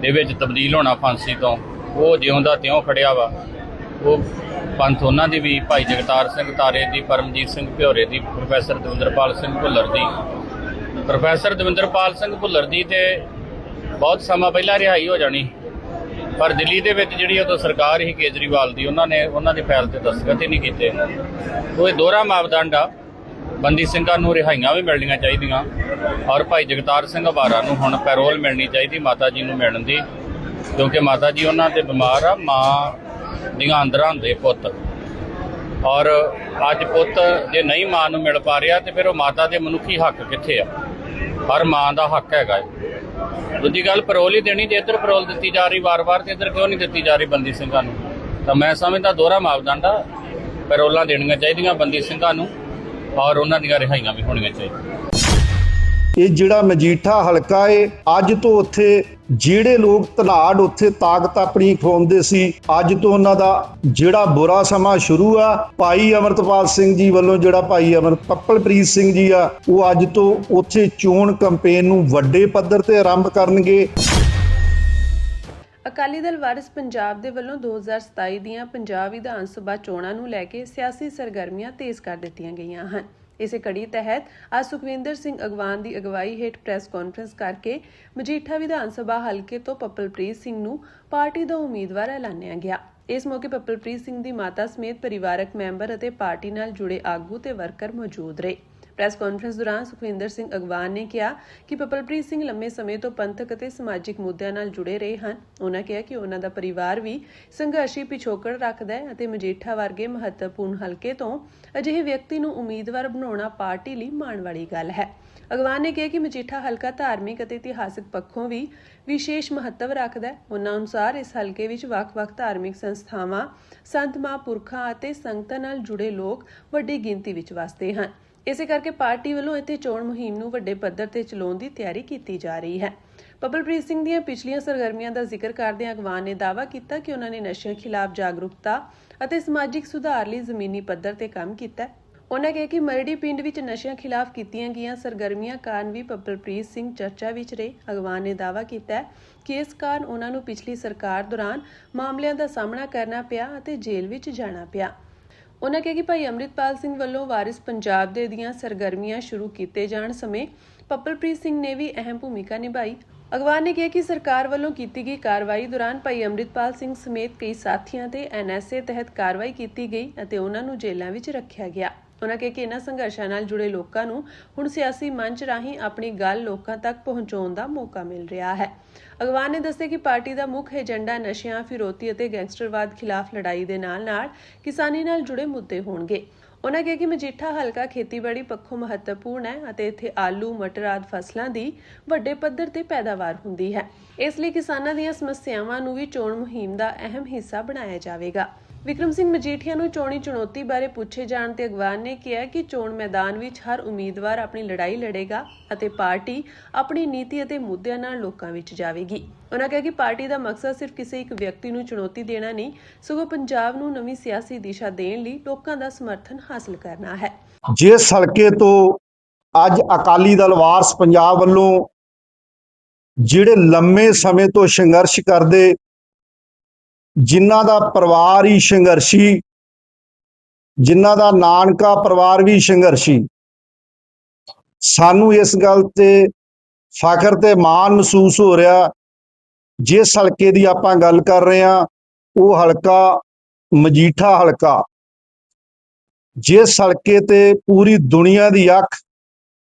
ਦੇ ਵਿੱਚ ਤਬਦੀਲ ਹੋਣਾ ਫਾਂਸੀ ਤੋਂ, ਉਹ ਜਿਉਂਦਾ ਤਿਉਂ ਖੜਿਆ ਵਾ। ਉਹ ਪੰਥ ਉਹਨਾਂ ਦੀ ਵੀ, ਭਾਈ ਜਗਤਾਰ ਸਿੰਘ ਤਾਰੇ ਦੀ, ਪਰਮਜੀਤ ਸਿੰਘ ਭਿਓਰੇ ਦੀ, ਪ੍ਰੋਫੈਸਰ ਦਵਿੰਦਰਪਾਲ ਸਿੰਘ ਭੁੱਲਰ ਦੀ। ਪ੍ਰੋਫੈਸਰ ਦਵਿੰਦਰਪਾਲ ਸਿੰਘ ਭੁੱਲਰ ਦੀ ਤੇ ਬਹੁਤ ਸਮਾਂ ਪਹਿਲਾਂ ਰਿਹਾਈ ਹੋ ਜਾਣੀ, ਪਰ ਦਿੱਲੀ ਦੇ ਵਿੱਚ ਜਿਹੜੀ ਉਦੋਂ ਸਰਕਾਰ ਸੀ ਕੇਜਰੀਵਾਲ ਦੀ, ਉਹਨਾਂ ਦੀ ਫਾਈਲ ਤੇ ਦਸਤਖਤ ਹੀ ਨਹੀਂ ਕੀਤੇ। ਉਹ ਇਹ ਦੋਹਰਾ ਮਾਪਦੰਡ ਆ। ਬੰਦੀ ਸਿੰਘਾਂ ਨੂੰ ਰਿਹਾਈਆਂ ਵੀ ਮਿਲਣੀਆਂ ਚਾਹੀਦੀਆਂ ਔਰ ਭਾਈ ਜਗਤਾਰ ਸਿੰਘ ਹਵਾਰਾ ਨੂੰ ਹੁਣ ਪੈਰੋਲ ਮਿਲਣੀ ਚਾਹੀਦੀ ਮਾਤਾ ਜੀ ਨੂੰ ਮਿਲਣ ਦੀ, ਕਿਉਂਕਿ ਮਾਤਾ ਜੀ ਉਹਨਾਂ ਦੇ ਬਿਮਾਰ ਆ। ਮਾਂ ਦੀਆਂ ਅੰਦਰਾਂ ਹੁੰਦੇ ਪੁੱਤ, ਔਰ ਅੱਜ ਪੁੱਤ ਜੇ ਨਹੀਂ ਮਾਂ ਨੂੰ ਮਿਲ ਪਾ ਰਿਹਾ ਤੇ ਫਿਰ ਉਹ ਮਾਤਾ ਦੇ ਮਨੁੱਖੀ ਹੱਕ ਕਿੱਥੇ ਆ? ਹਰ ਮਾਂ ਦਾ ਹੱਕ ਹੈਗਾ। ਦੂਜੀ ਗੱਲ ਪੈਰੋਲ ਹੀ ਦੇਣੀ, ਜੇ ਇੱਧਰ ਪੈਰੋਲ ਦਿੱਤੀ ਜਾ ਰਹੀ ਵਾਰ-ਵਾਰ ਤੇ ਇੱਧਰ ਕਿਉਂ ਨਹੀਂ ਦਿੱਤੀ ਜਾ ਰਹੀ ਬੰਦੀ ਸਿੰਘਾਂ ਨੂੰ? ਤਾਂ ਮੈਂ ਸਮਝਦਾ ਦੋਹਰਾ ਮਾਪਦੰਡ ਆ। ਪੈਰੋਲਾਂ ਦੇਣੀਆਂ ਚਾਹੀਦੀਆਂ ਬੰਦੀ ਸਿੰਘਾਂ ਨੂੰ ਔਰ ਉਹਨਾਂ ਦੀਆਂ ਰਿਹਾਈਆਂ ਵੀ ਹੋਣੀਆਂ ਚਾਹੀਦੀਆਂ। ਇਹ ਜਿਹੜਾ ਮਜੀਠਾ ਹਲਕਾ ਏ, ਅੱਜ ਤੋਂ ਉੱਥੇ ਜਿਹੜੇ ਲੋਕ ਧਨਾੜ ਉੱਥੇ ਤਾਕਤ ਆਪਣੀ ਖਵਾਉਂਦੇ ਸੀ, ਅੱਜ ਤੋਂ ਉਹਨਾਂ ਦਾ ਜਿਹੜਾ ਬੁਰਾ ਸਮਾਂ ਸ਼ੁਰੂ ਆ। ਭਾਈ ਅਮਰਤਪਾਲ ਸਿੰਘ ਜੀ ਵੱਲੋਂ ਜਿਹੜਾ ਭਾਈ ਪੱਪਲਪ੍ਰੀਤ ਸਿੰਘ ਜੀ ਆ, ਉਹ ਅੱਜ ਤੋਂ ਉੱਥੇ ਚੋਣ ਕੈਂਪੇਨ ਨੂੰ ਵੱਡੇ ਪੱਧਰ ਤੇ ਆਰੰਭ ਕਰਨਗੇ। ਅਕਾਲੀ ਦਲ ਵਾਰਿਸ ਪੰਜਾਬ ਦੇ ਵੱਲੋਂ 2027 ਦੀਆਂ ਪੰਜਾਬ ਵਿਧਾਨ ਸਭਾ ਚੋਣਾਂ ਨੂੰ ਲੈ ਕੇ ਸਿਆਸੀ ਸਰਗਰਮੀਆਂ ਤੇਜ਼ ਕਰ ਦਿੱਤੀਆਂ ਗਈਆਂ ਹਨ। ਇਸੇ ਕੜੀ ਤਹਿਤ ਅੱਜ ਸੁਖਵਿੰਦਰ ਸਿੰਘ ਅਗਵਾਨ ਦੀ ਅਗਵਾਈ ਹੇਠ ਪ੍ਰੈਸ ਕਾਨਫਰੰਸ ਕਰਕੇ ਮਜੀਠਾ ਵਿਧਾਨ ਸਭਾ ਹਲਕੇ ਤੋਂ ਪੱਪਲਪ੍ਰੀਤ ਸਿੰਘ ਨੂੰ ਪਾਰਟੀ ਦਾ ਉਮੀਦਵਾਰ ਐਲਾਨਿਆ ਗਿਆ। ਇਸ ਮੌਕੇ ਪੱਪਲਪ੍ਰੀਤ ਸਿੰਘ ਦੀ ਮਾਤਾ ਸਮੇਤ ਪਰਿਵਾਰਕ ਮੈਂਬਰ ਅਤੇ ਪਾਰਟੀ ਨਾਲ ਜੁੜੇ ਆਗੂ ਤੇ ਵਰਕਰ ਮੌਜੂਦ ਰਹੇ। ਪ੍ਰੈਸ ਕਾਨਫਰੰਸ ਦੌਰਾਨ ਸੁਖਵਿੰਦਰ ਸਿੰਘ ਅਗਵਾਨ ਨੇ ਕਿਹਾ ਕਿ ਪੱਪਲਪ੍ਰੀਤ ਸਿੰਘ ਲੰਮੇ ਸਮੇਂ ਤੋਂ ਪੰਥਕ ਅਤੇ ਸਮਾਜਿਕ ਮੁੱਦਿਆਂ ਨਾਲ ਜੁੜੇ ਰਹੇ ਹਨ। ਉਹਨਾਂ ਕਿਹਾ ਕਿ ਉਹਨਾਂ ਦਾ ਪਰਿਵਾਰ ਵੀ ਸੰਘਰਸ਼ੀ ਪਿਛੋਕੜ ਰੱਖਦਾ ਹੈ ਅਤੇ ਮਜੀਠਾ ਵਰਗੇ ਮਹੱਤਵਪੂਰਨ ਹਲਕੇ ਤੋਂ ਅਜਿਹੇ ਵਿਅਕਤੀ ਨੂੰ ਉਮੀਦਵਾਰ ਬਣਾਉਣਾ ਪਾਰਟੀ ਲਈ ਮਾਣ ਵਾਲੀ ਗੱਲ ਹੈ। ਅਗਵਾਨ ਨੇ ਕਿਹਾ ਕਿ ਮਜੀਠਾ ਹਲਕਾ ਧਾਰਮਿਕ ਅਤੇ ਇਤਿਹਾਸਕ ਪੱਖੋਂ ਵੀ ਵਿਸ਼ੇਸ਼ ਮਹੱਤਵ ਰੱਖਦਾ ਹੈ। ਉਹਨਾਂ ਅਨੁਸਾਰ ਇਸ ਹਲਕੇ ਵਿੱਚ ਵੱਖ-ਵੱਖ ਧਾਰਮਿਕ ਸੰਸਥਾਵਾਂ, ਸੰਤ ਮਹਾਂਪੁਰਖਾਂ ਅਤੇ ਸੰਗਤਾਂ ਨਾਲ ਜੁੜੇ ਲੋਕ ਵੱਡੀ ਗਿਣਤੀ ਵਿੱਚ ਵਸਦੇ ਹਨ। ਇਸੇ ਕਰਕੇ ਪਾਰਟੀ ਵੱਲੋਂ ਇੱਥੇ ਚੋਣ ਮੁਹਿੰਮ ਨੂੰ ਵੱਡੇ ਪੱਧਰ ਤੇ ਚਲਾਉਣ ਦੀ ਤਿਆਰੀ ਕੀਤੀ ਜਾ ਰਹੀ ਹੈ। ਪੱਪਲਪ੍ਰੀਤ ਸਿੰਘ ਦੀਆਂ ਪਿਛਲੀਆਂ ਸਰਗਰਮੀਆਂ ਦਾ ਜ਼ਿਕਰ ਕਰਦਿਆਂ ਅਗਵਾਨ ਨੇ ਦਾਅਵਾ ਕੀਤਾ ਕਿ ਉਹਨਾਂ ਨੇ ਨਸ਼ਿਆਂ ਖਿਲਾਫ ਜਾਗਰੂਕਤਾ ਅਤੇ ਸਮਾਜਿਕ ਸੁਧਾਰ ਲਈ ਜ਼ਮੀਨੀ ਪੱਧਰ ਤੇ ਕੰਮ ਕੀਤਾ। ਉਹਨਾਂ ਕਿਹਾ ਕਿ ਮਰੜੀ ਪਿੰਡ ਵਿੱਚ ਨਸ਼ਿਆਂ ਖਿਲਾਫ ਕੀਤੀਆਂ ਗਈਆਂ ਸਰਗਰਮੀਆਂ ਕਾਰਨ ਵੀ ਪੱਪਲਪ੍ਰੀਤ ਸਿੰਘ ਚਰਚਾ ਵਿੱਚ ਰਹੇ। ਅਗਵਾਨ ਨੇ ਦਾਅਵਾ ਕੀਤਾ ਕਿ ਇਸ ਕਾਰਨ ਉਹਨਾਂ ਨੂੰ ਪਿਛਲੀ ਸਰਕਾਰ ਦੌਰਾਨ ਮਾਮਲਿਆਂ ਦਾ ਸਾਹਮਣਾ ਕਰਨਾ ਪਿਆ ਅਤੇ ਜੇਲ੍ਹ ਵਿੱਚ ਜਾਣਾ ਪਿਆ। ਉਹਨਾਂ ਕਿਹਾ ਕਿ ਭਾਈ ਅੰਮ੍ਰਿਤਪਾਲ ਸਿੰਘ ਵੱਲੋਂ ਵਾਰਿਸ ਪੰਜਾਬ ਦੇ ਦੀਆਂ ਸਰਗਰਮੀਆਂ ਸ਼ੁਰੂ ਕੀਤੇ ਜਾਣ ਸਮੇਂ ਪੱਪਲਪ੍ਰੀਤ ਸਿੰਘ ਨੇ ਵੀ ਅਹਿਮ ਭੂਮਿਕਾ ਨਿਭਾਈ। ਅਗਵਾਨ ਨੇ ਕਿਹਾ ਕਿ ਸਰਕਾਰ ਵੱਲੋਂ ਕੀਤੀ ਗਈ ਕਾਰਵਾਈ ਦੌਰਾਨ ਭਾਈ ਅੰਮ੍ਰਿਤਪਾਲ ਸਿੰਘ ਸਮੇਤ ਕਈ ਸਾਥੀਆਂ ਤੇ NSA ਤਹਿਤ ਕਾਰਵਾਈ ਕੀਤੀ ਗਈ ਅਤੇ ਉਹਨਾਂ ਨੂੰ ਜੇਲ੍ਹਾਂ ਵਿੱਚ ਰੱਖਿਆ ਗਿਆ। ਉਹਨਾਂ ਕਿਹਾ ਕਿ ਇਹਨਾਂ ਸੰਘਰਸ਼ਾਂ ਨਾਲ ਜੁੜੇ ਲੋਕਾਂ ਨੂੰ ਹੁਣ ਸਿਆਸੀ ਮੰਚ ਰਾਹੀਂ ਆਪਣੀ ਗੱਲ ਲੋਕਾਂ ਤੱਕ ਪਹੁੰਚਾਉਣ ਦਾ ਮੌਕਾ ਮਿਲ ਰਿਹਾ ਹੈ। ਅਗਵਾਨ ਨੇ ਦੱਸਿਆ ਕਿ ਪਾਰਟੀ ਦਾ ਮੁੱਖ ਏਜੰਡਾ ਨਸ਼ਿਆਂ, ਫਿਰੌਤੀ ਅਤੇ ਗੈਂਗਸਟਰਵਾਦ ਖਿਲਾਫ ਲੜਾਈ ਦੇ ਨਾਲ-ਨਾਲ ਕਿਸਾਨੀ ਨਾਲ ਜੁੜੇ ਮੁੱਦੇ ਹੋਣਗੇ। ਉਹਨਾਂ ਕਿਹਾ ਕਿ ਮਜੀਠਾ ਹਲਕਾ ਖੇਤੀਬਾੜੀ ਪੱਖੋਂ ਮਹੱਤਵਪੂਰਨ ਹੈ ਅਤੇ ਇੱਥੇ ਆਲੂ, ਮਟਰ ਆਦਿ ਫਸਲਾਂ ਦੀ ਵੱਡੇ ਪੱਧਰ ਤੇ ਪੈਦਾਵਾਰ ਹੁੰਦੀ ਹੈ। ਇਸ ਲਈ ਕਿਸਾਨਾਂ ਦੀਆਂ ਸਮੱਸਿਆਵਾਂ ਨੂੰ ਵੀ ਚੋਣ ਮੁਹਿੰਮ ਦਾ ਅਹਿਮ ਹਿੱਸਾ ਬਣਾਇਆ ਜਾਵੇਗਾ। ਵਿਕਰਮ ਸਿੰਘ ਮਜੀਠੀਆ ਨੂੰ ਚੋਣੀ ਚੁਣੌਤੀ ਬਾਰੇ ਪੁੱਛੇ ਜਾਣ ਤੇ ਅਗਵਾਨ ਨੇ ਕਿਹਾ ਕਿ ਚੋਣ ਮੈਦਾਨ ਵਿੱਚ ਹਰ ਉਮੀਦਵਾਰ ਆਪਣੀ ਲੜਾਈ ਲੜੇਗਾ ਅਤੇ ਪਾਰਟੀ ਆਪਣੀ ਨੀਤੀ ਅਤੇ ਮੁੱਦਿਆਂ ਨਾਲ ਲੋਕਾਂ ਵਿੱਚ ਜਾਵੇਗੀ। ਉਹਨਾਂ ਕਿਹਾ ਕਿ ਪਾਰਟੀ ਦਾ ਮਕਸਦ ਸਿਰਫ ਕਿਸੇ ਇੱਕ ਵਿਅਕਤੀ ਨੂੰ ਚੁਣੌਤੀ ਦੇਣਾ ਨਹੀਂ, ਸਗੋਂ ਪੰਜਾਬ ਨੂੰ ਨਵੀਂ ਸਿਆਸੀ ਦਿਸ਼ਾ ਦੇਣ ਲਈ ਲੋਕਾਂ ਦਾ ਸਮਰਥਨ ਹਾਸਲ ਕਰਨਾ ਹੈ। ਜਿਸ ਹਲਕੇ ਤੋਂ ਅੱਜ ਅਕਾਲੀ ਦਲ ਵਾਰਿਸ ਪੰਜਾਬ ਵੱਲੋਂ ਜਿਹੜੇ ਲੰਮੇ ਸਮੇਂ ਤੋਂ ਸੰਘਰਸ਼ ਕਰਦੇ, ਜਿਨ੍ਹਾਂ ਦਾ ਪਰਿਵਾਰ ਹੀ ਸੰਘਰਸ਼ੀ, ਜਿਨ੍ਹਾਂ ਦਾ ਨਾਨਕਾ ਪਰਿਵਾਰ ਵੀ ਸੰਘਰਸ਼ੀ, ਸਾਨੂੰ ਇਸ ਗੱਲ ਤੇ ਫਖਰ ਤੇ ਮਾਣ ਮਹਿਸੂਸ ਹੋ ਰਿਹਾ। ਜਿਸ ਹਲਕੇ ਦੀ ਆਪਾਂ ਗੱਲ ਕਰ ਰਹੇ ਹਾਂ ਉਹ ਹਲਕਾ ਮਜੀਠਾ ਹਲਕਾ, ਜਿਸ ਹਲਕੇ ਤੇ ਪੂਰੀ ਦੁਨੀਆ ਦੀ ਅੱਖ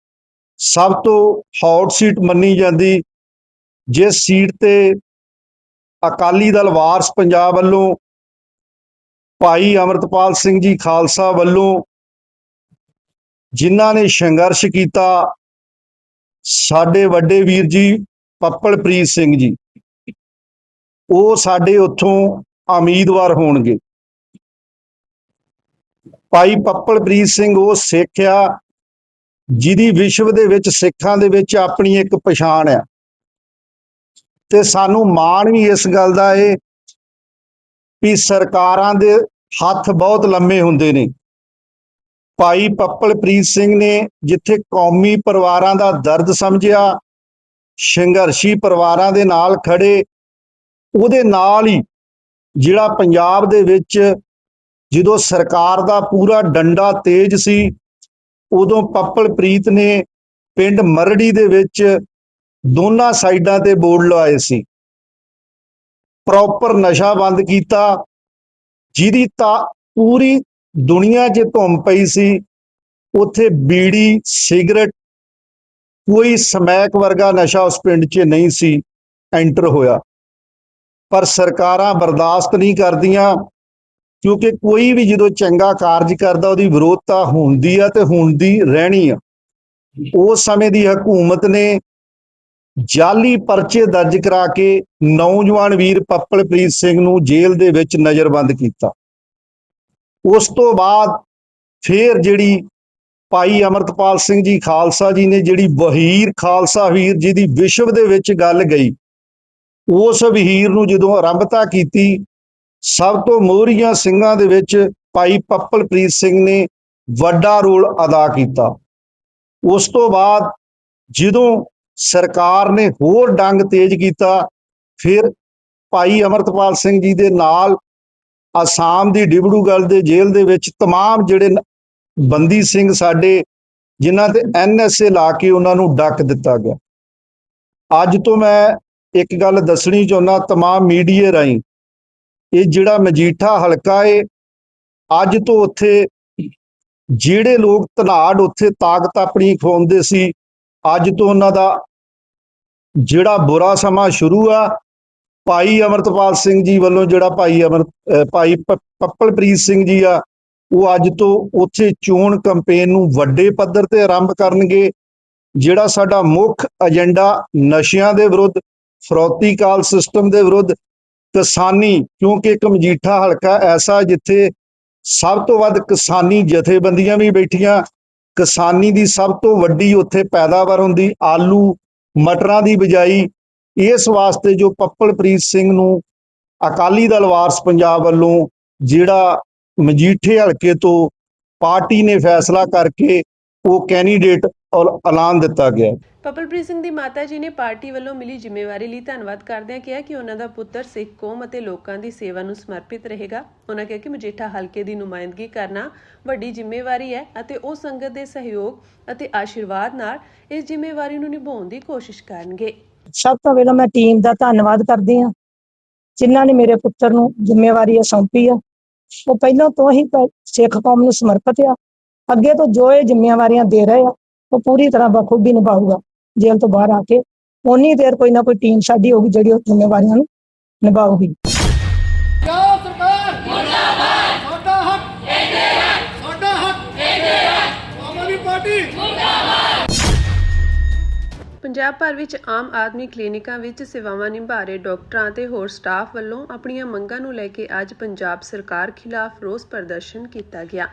ਸਭ ਤੋਂ ਹੌਟ ਸੀਟ ਮੰਨੀ ਜਾਂਦੀ, ਜਿਸ ਸੀਟ ਤੇ ਅਕਾਲੀ ਦਲ ਵਾਰਿਸ ਪੰਜਾਬ ਵੱਲੋਂ ਭਾਈ ਅੰਮ੍ਰਿਤਪਾਲ ਸਿੰਘ ਜੀ ਖਾਲਸਾ ਵੱਲੋਂ ਜਿਨ੍ਹਾਂ ਨੇ ਸੰਘਰਸ਼ ਕੀਤਾ, ਸਾਡੇ ਵੱਡੇ ਵੀਰ ਜੀ ਪੱਪਲਪ੍ਰੀਤ ਸਿੰਘ ਜੀ, ਉਹ ਸਾਡੇ ਉੱਥੋਂ ਉਮੀਦਵਾਰ ਹੋਣਗੇ। ਭਾਈ ਪੱਪਲਪ੍ਰੀਤ ਸਿੰਘ ਉਹ ਸਿੱਖ ਆ ਜਿਹਦੀ ਵਿਸ਼ਵ ਦੇ ਵਿੱਚ ਸਿੱਖਾਂ ਦੇ ਵਿੱਚ ਆਪਣੀ ਇੱਕ ਪਛਾਣ ਆ ਤੇ ਸਾਨੂੰ ਮਾਣ ਵੀ ਇਸ ਗੱਲ ਦਾ ਏ ਵੀ ਸਰਕਾਰਾਂ ਦੇ ਹੱਥ ਬਹੁਤ ਲੰਮੇ ਹੁੰਦੇ ਨੇ। ਭਾਈ ਪੱਪਲਪ੍ਰੀਤ ਸਿੰਘ ਨੇ ਜਿੱਥੇ ਕੌਮੀ ਪਰਿਵਾਰਾਂ ਦਾ ਦਰਦ ਸਮਝਿਆ, ਸੰਘਰਸ਼ੀ ਪਰਿਵਾਰਾਂ ਦੇ ਨਾਲ ਖੜੇ, ਉਹਦੇ ਨਾਲ ਹੀ ਜਿਹੜਾ ਪੰਜਾਬ ਦੇ ਵਿੱਚ ਜਦੋਂ ਸਰਕਾਰ ਦਾ ਪੂਰਾ ਡੰਡਾ ਤੇਜ਼ ਸੀ, ਉਦੋਂ ਪੱਪਲਪ੍ਰੀਤ ਨੇ ਪਿੰਡ ਮਰੜੀ ਦੇ ਵਿੱਚ ਦੋਨਾਂ ਸਾਈਡਾਂ ਤੇ ਬੋਰਡ ਲਵਾਏ ਸੀ, ਪ੍ਰੋਪਰ ਨਸ਼ਾ ਬੰਦ ਕੀਤਾ, ਜਿਹਦੀ ਤਾਂ ਪੂਰੀ ਦੁਨੀਆ 'ਚ ਧੁੰਮ ਪਈ ਸੀ। ਉੱਥੇ ਬੀੜੀ, ਸਿਗਰਟ, ਕੋਈ ਸਮੈਕ ਵਰਗਾ ਨਸ਼ਾ ਉਸ ਪਿੰਡ 'ਚ ਨਹੀਂ ਸੀ ਐਂਟਰ ਹੋਇਆ। ਪਰ ਸਰਕਾਰਾਂ ਬਰਦਾਸ਼ਤ ਨਹੀਂ ਕਰਦੀਆਂ, ਕਿਉਂਕਿ ਕੋਈ ਵੀ ਜਦੋਂ ਚੰਗਾ ਕਾਰਜ ਕਰਦਾ ਉਹਦੀ ਵਿਰੋਧਤਾ ਹੁੰਦੀ ਆ ਤੇ ਹੁੰਦੀ ਰਹਿਣੀ ਆ। ਉਸ ਸਮੇਂ ਦੀ ਹਕੂਮਤ ਨੇ ਜਾਲੀ ਪਰਚੇ ਦਰਜ ਕਰਾ ਕੇ ਨੌਜਵਾਨ ਵੀਰ ਪੱਪਲਪ੍ਰੀਤ ਸਿੰਘ ਨੂੰ ਜੇਲ੍ਹ ਦੇ ਵਿੱਚ ਨਜ਼ਰਬੰਦ ਕੀਤਾ। ਉਸ ਤੋਂ ਬਾਅਦ ਫਿਰ ਜਿਹੜੀ ਭਾਈ ਅੰਮ੍ਰਿਤਪਾਲ ਸਿੰਘ ਜੀ ਖਾਲਸਾ ਜੀ ਨੇ ਜਿਹੜੀ ਵਹੀਰ ਖਾਲਸਾ ਵੀਰ ਜਿਹਦੀ ਵਿਸ਼ਵ ਦੇ ਵਿੱਚ ਗੱਲ ਗਈ, ਉਸ ਵਹੀਰ ਨੂੰ ਜਦੋਂ ਆਰੰਭਤਾ ਕੀਤੀ, ਸਭ ਤੋਂ ਮੋਹਰੀਆਂ ਸਿੰਘਾਂ ਦੇ ਵਿੱਚ ਭਾਈ ਪੱਪਲਪ੍ਰੀਤ ਸਿੰਘ ਨੇ ਵੱਡਾ ਰੋਲ ਅਦਾ ਕੀਤਾ। ਉਸ ਤੋਂ ਬਾਅਦ ਜਦੋਂ ਸਰਕਾਰ ਨੇ ਹੋਰ ਡੰਗ ਤੇਜ਼ ਕੀਤਾ, ਫਿਰ ਭਾਈ ਅਮਰਤਪਾਲ ਸਿੰਘ ਜੀ ਦੇ ਨਾਲ ਅਸਾਮ ਦੀ ਡਿਬੜੂਗੜ੍ਹ ਦੇ ਜੇਲ੍ਹ ਦੇ ਵਿੱਚ तमाम ਜਿਹੜੇ ਬੰਦੀ ਸਿੰਘ ਸਾਡੇ ਜਿਨ੍ਹਾਂ ਤੇ NSA ਲਾ ਕੇ ਉਹਨਾਂ ਨੂੰ ਡੱਕ ਦਿੱਤਾ ਗਿਆ। ਅੱਜ ਤੋਂ ਮੈਂ ਇੱਕ ਗੱਲ ਦੱਸਣੀ ਚਾਹੁੰਦਾ तमाम ਮੀਡੀਆ ਰਾਹੀਂ, ਇਹ ਜਿਹੜਾ ਮਜੀਠਾ ਹਲਕਾ ਏ, ਅੱਜ ਤੋਂ ਉੱਥੇ ਜਿਹੜੇ ਲੋਕ ਧਨਾੜ ਉੱਥੇ ਤਾਕਤ ਆਪਣੀ ਖਵਾਉਂਦੇ ਸੀ, ਅੱਜ ਤੋਂ ਉਹਨਾਂ ਦਾ ਜਿਹੜਾ ਬੁਰਾ ਸਮਾਂ ਸ਼ੁਰੂ ਆ। ਭਾਈ ਅਮਰਤਪਾਲ ਸਿੰਘ ਜੀ ਵੱਲੋਂ ਜਿਹੜਾ ਭਾਈ ਪੱਪਲਪ੍ਰੀਤ ਸਿੰਘ ਜੀ ਆ, ਉਹ ਅੱਜ ਤੋਂ ਉੱਥੇ ਚੋਣ ਕੈਂਪੇਨ ਨੂੰ ਵੱਡੇ ਪੱਧਰ ਤੇ ਆਰੰਭ ਕਰਨਗੇ। ਜਿਹੜਾ ਸਾਡਾ ਮੁੱਖ ਏਜੰਡਾ ਨਸ਼ਿਆਂ ਦੇ ਵਿਰੁੱਧ, ਫਰੌਤੀ ਕਾਲ ਸਿਸਟਮ ਦੇ ਵਿਰੁੱਧ, ਕਿਸਾਨੀ, ਕਿਉਂਕਿ ਇੱਕ ਮਜੀਠਾ ਹਲਕਾ ਐਸਾ ਜਿੱਥੇ ਸਭ ਤੋਂ ਵੱਧ ਕਿਸਾਨੀ ਜਥੇਬੰਦੀਆਂ ਵੀ ਬੈਠੀਆਂ, ਕਿਸਾਨੀ ਦੀ ਸਭ ਤੋਂ ਵੱਡੀ ਉੱਥੇ ਪੈਦਾਵਾਰ ਹੁੰਦੀ, ਆਲੂ ਮਟਰਾਂ ਦੀ ਬਿਜਾਈ। ਇਸ ਵਾਸਤੇ ਜੋ ਪੱਪਲਪ੍ਰੀਤ ਸਿੰਘ ਨੂੰ ਅਕਾਲੀ ਦਲ ਵਾਰਸ ਪੰਜਾਬ ਵੱਲੋਂ ਜਿਹੜਾ ਮਜੀਠੇ ਹਲਕੇ ਤੋਂ ਪਾਰਟੀ ਨੇ ਫੈਸਲਾ ਕਰਕੇ ਉਹ ਕੈਂਡੀਡੇਟ ਐਲਾਨ ਦਿੱਤਾ ਗਿਆ। ਪੱਪਲਪ੍ਰੀਤ ਸਿੰਘ ਦੀ ਮਾਤਾ ਜੀ ਨੇ ਪਾਰਟੀ ਵੱਲੋਂ ਮਿਲੀ ਜ਼ਿੰਮੇਵਾਰੀ ਲਈ ਧੰਨਵਾਦ ਕਰਦਿਆਂ ਕਿਹਾ ਕਿ ਉਹਨਾਂ ਦਾ ਪੁੱਤਰ ਸਿੱਖ ਕੌਮ ਅਤੇ ਲੋਕਾਂ ਦੀ ਸੇਵਾ ਨੂੰ ਸਮਰਪਿਤ ਰਹੇਗਾ। ਉਹਨਾਂ ਕਿਹਾ ਕਿ ਮਜੀਠਾ ਹਲਕੇ ਦੀ ਨੁਮਾਇੰਦਗੀ ਕਰਨਾ ਵੱਡੀ ਜ਼ਿੰਮੇਵਾਰੀ ਹੈ ਅਤੇ ਉਹ ਸੰਗਤ ਦੇ ਸਹਿਯੋਗ ਅਤੇ ਆਸ਼ੀਰਵਾਦ ਨਾਲ ਇਸ ਜ਼ਿੰਮੇਵਾਰੀ ਨੂੰ ਨਿਭਾਉਣ ਦੀ ਕੋਸ਼ਿਸ਼ ਕਰਨਗੇ। ਸਭ ਤੋਂ ਪਹਿਲਾਂ ਮੈਂ ਟੀਮ ਦਾ ਧੰਨਵਾਦ ਕਰਦੀ ਹਾਂ ਜਿਨ੍ਹਾਂ ਨੇ ਮੇਰੇ ਪੁੱਤਰ ਨੂੰ ਜ਼ਿੰਮੇਵਾਰੀ ਸੌਂਪੀ ਆ। ਉਹ ਪਹਿਲਾਂ ਤੋਂ ਹੀ ਸਿੱਖ ਕੌਮ ਨੂੰ ਸਮਰਪਿਤ ਆ। ਅੱਗੇ ਤੋਂ ਜੋ ਇਹ ਜ਼ਿੰਮੇਵਾਰੀਆਂ ਦੇ ਰਹੇ ਆ ਉਹ ਪੂਰੀ ਤਰ੍ਹਾਂ ਬਖੂਬੀ ਨਿਭਾਊਗਾ। ਜੇਲ੍ਹ ਤੋਂ ਬਾਹਰ ਆ ਕੇ ਉਨੀ ਦੇਰ ਕੋਈ ਨਾ ਕੋਈ ਟੀਮ ਸਾਡੀ ਹੋਊਗੀ ਜਿਹੜੀ ਉਹ ਜ਼ਿੰਮੇਵਾਰੀਆਂ ਨੂੰ ਨਿਭਾਊਗੀ। ਪੰਜਾਬ ਭਰ ਵਿੱਚ ਆਮ ਆਦਮੀ ਕਲੀਨਿਕਾਂ ਵਿੱਚ ਸੇਵਾਵਾਂ ਨਿਭਾ ਰਹੇ ਡਾਕਟਰਾਂ ਅਤੇ ਹੋਰ ਸਟਾਫ ਵੱਲੋਂ ਆਪਣੀਆਂ ਮੰਗਾਂ ਨੂੰ ਲੈ ਕੇ ਅੱਜ ਪੰਜਾਬ ਸਰਕਾਰ ਖਿਲਾਫ ਰੋਸ ਪ੍ਰਦਰਸ਼ਨ ਕੀਤਾ ਗਿਆ।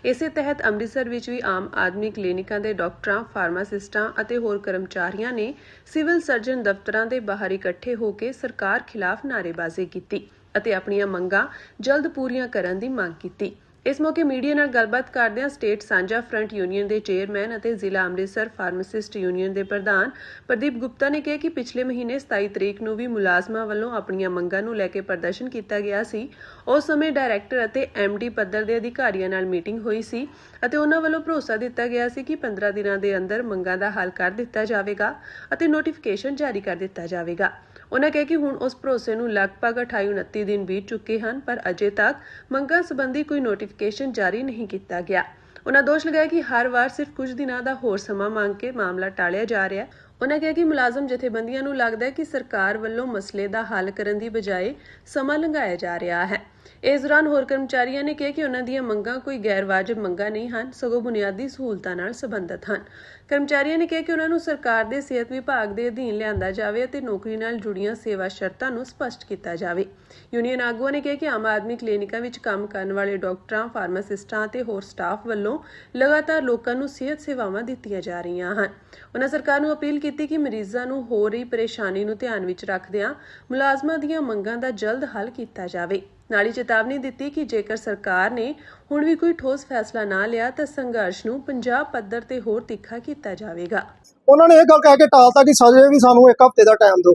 ਇਸੇ ਤਹਿਤ ਅੰਮ੍ਰਿਤਸਰ ਵਿੱਚ ਵੀ ਆਮ ਆਦਮੀ ਕਲੀਨਿਕਾਂ ਦੇ ਡਾਕਟਰਾਂ, ਫਾਰਮਾਸਿਸਟਾਂ ਅਤੇ ਹੋਰ ਕਰਮਚਾਰੀਆਂ ਨੇ ਸਿਵਲ ਸਰਜਨ ਦਫ਼ਤਰਾਂ ਦੇ ਬਾਹਰ ਇਕੱਠੇ ਹੋ ਕੇ ਸਰਕਾਰ ਖਿਲਾਫ ਨਾਅਰੇਬਾਜ਼ੀ ਕੀਤੀ ਅਤੇ ਆਪਣੀਆਂ ਮੰਗਾਂ ਜਲਦ ਪੂਰੀਆਂ ਕਰਨ ਦੀ ਮੰਗ ਕੀਤੀ। ਇਸ ਮੌਕੇ ਮੀਡੀਆ ਨਾਲ ਗੱਲਬਾਤ ਕਰਦਿਆਂ ਸਟੇਟ ਸਾਂਝਾ ਫਰੰਟ ਯੂਨੀਅਨ ਦੇ ਚੇਅਰਮੈਨ ਅਤੇ ਜ਼ਿਲ੍ਹਾ ਅੰਮ੍ਰਿਤਸਰ ਫਾਰਮਾਸਿਸਟ ਯੂਨੀਅਨ ਦੇ ਪ੍ਰਧਾਨ ਪ੍ਰਦੀਪ ਗੁਪਤਾ ਨੇ ਕਿਹਾ ਕਿ ਪਿਛਲੇ ਮਹੀਨੇ 27 ਤਰੀਕ ਨੂੰ ਵੀ ਮੁਲਾਜ਼ਮਾਂ ਵੱਲੋਂ ਆਪਣੀਆਂ ਮੰਗਾਂ ਨੂੰ ਲੈ ਕੇ ਪ੍ਰਦਰਸ਼ਨ ਕੀਤਾ ਗਿਆ ਸੀ। ਉਸ ਸਮੇਂ ਡਾਇਰੈਕਟਰ ਅਤੇ MD ਪੱਧਰ ਦੇ ਅਧਿਕਾਰੀਆਂ ਨਾਲ ਮੀਟਿੰਗ ਹੋਈ ਸੀ ਅਤੇ ਉਹਨਾਂ ਵੱਲੋਂ ਭਰੋਸਾ ਦਿੱਤਾ ਗਿਆ ਸੀ ਕਿ 15 ਦਿਨਾਂ ਦੇ ਅੰਦਰ ਮੰਗਾਂ ਦਾ ਹੱਲ ਕਰ ਦਿੱਤਾ ਜਾਵੇਗਾ ਅਤੇ ਨੋਟੀਫਿਕੇਸ਼ਨ ਜਾਰੀ ਕਰ ਦਿੱਤਾ ਜਾਵੇਗਾ। ਉਹਨਾਂ ਕਿਹਾ ਕਿ ਹੁਣ ਉਸ ਭਰੋਸੇ ਨੂੰ ਲਗਭਗ 28-29 ਦਿਨ ਬੀਤ ਚੁੱਕੇ ਹਨ ਪਰ ਅਜੇ ਤੱਕ ਮੰਗਾਂ ਸੰਬੰਧੀ ਕੋਈ ਨੋਟੀਫਿਕੇਸ਼ਨ ਜਾਰੀ ਨਹੀਂ ਕੀਤਾ ਗਿਆ। ਉਹਨਾਂ ਦੋਸ਼ ਲਗਾਇਆ ਕਿ ਹਰ ਵਾਰ ਸਿਰਫ ਕੁਝ ਦਿਨਾਂ ਦਾ ਹੋਰ ਸਮਾਂ ਮੰਗ ਕੇ ਮਾਮਲਾ ਟਾਲਿਆ ਜਾ ਰਿਹਾ ਹੈ। ਉਹਨਾਂ ਕਿਹਾ ਕਿ ਮੁਲਾਜ਼ਮ ਜਥੇਬੰਦੀਆਂ ਨੂੰ ਲੱਗਦਾ ਹੈ ਕਿ ਸਰਕਾਰ ਵੱਲੋਂ ਮਸਲੇ ਦਾ ਹੱਲ ਕਰਨ ਦੀ ਬਜਾਏ ਸਮਾਂ ਲੰਘਾਇਆ ਜਾ ਰਿਹਾ ਹੈ। ਇਸ ਦੌਰਾਨ ਹੋਰ ਕਰਮਚਾਰੀਆਂ ਨੇ ਕਿਹਾ ਕਿ ਉਹਨਾਂ ਦੀਆਂ ਮੰਗਾਂ ਕੋਈ ਗੈਰ ਵਾਜਬ ਮੰਗਾਂ ਨਹੀਂ ਹਨ, ਸਗੋਂ ਬੁਨਿਆਦੀ ਸਹੂਲਤਾਂ ਨਾਲ ਸੰਬੰਧਿਤ ਹਨ। ਕਰਮਚਾਰੀਆਂ ਨੇ ਕਿਹਾ ਕਿ ਉਹਨਾਂ ਨੂੰ ਸਰਕਾਰ ਦੇ ਸਿਹਤ ਵਿਭਾਗ ਦੇ ਅਧੀਨ ਲਿਆਂਦਾ ਜਾਵੇ ਅਤੇ ਨੌਕਰੀ ਨਾਲ ਜੁੜੀਆਂ ਸੇਵਾ ਸ਼ਰਤਾਂ ਨੂੰ ਸਪਸ਼ਟ ਕੀਤਾ ਜਾਵੇ। ਯੂਨੀਅਨ ਆਗੂਆਂ ਨੇ ਕਿਹਾ ਕਿ ਆਮ ਆਦਮੀ ਕਲੀਨਿਕਾਂ ਵਿੱਚ ਕੰਮ ਕਰਨ ਵਾਲੇ ਡਾਕਟਰਾਂ, ਫਾਰਮਾਸਿਸਟਾਂ ਅਤੇ ਹੋਰ ਸਟਾਫ ਵੱਲੋਂ ਲਗਾਤਾਰ ਲੋਕਾਂ ਨੂੰ ਸਿਹਤ ਸੇਵਾਵਾਂ ਦਿੱਤੀਆਂ ਜਾ ਰਹੀਆਂ ਹਨ। ਉਹਨਾਂ ਸਰਕਾਰ ਨੂੰ ਅਪੀਲ ਕੀਤੀ ਕਿ ਮਰੀਜ਼ਾਂ ਨੂੰ ਹੋ ਰਹੀ ਪਰੇਸ਼ਾਨੀ ਨੂੰ ਧਿਆਨ ਵਿੱਚ ਰੱਖਦਿਆਂ ਮੁਲਾਜ਼ਮਾਂ ਦੀਆਂ ਮੰਗਾਂ ਦਾ ਜਲਦ ਹੱਲ ਕੀਤਾ ਜਾਵੇ। ਨਾਲ ਹੀ ਚੇਤਾਵਨੀ ਦਿੱਤੀ ਕਿ ਜੇਕਰ ਸਰਕਾਰ ਨੇ ਹੁਣ ਵੀ ਕੋਈ ਠੋਸ ਫੈਸਲਾ ਨਾ ਲਿਆ ਤਾਂ ਸੰਘਰਸ਼ ਨੂੰ ਪੰਜਾਬ ਪੱਧਰ ਤੇ ਹੋਰ ਤਿੱਖਾ ਕੀਤਾ ਜਾਵੇਗਾ। ਉਹਨਾਂ ਨੇ ਇਹ ਗੱਲ ਕਹਿ ਕੇ ਟਾਲਤਾ ਕਿ ਸਜੇ ਵੀ ਸਾਨੂੰ 1 ਹਫ਼ਤੇ ਦਾ ਟਾਈਮ ਦਿਓ।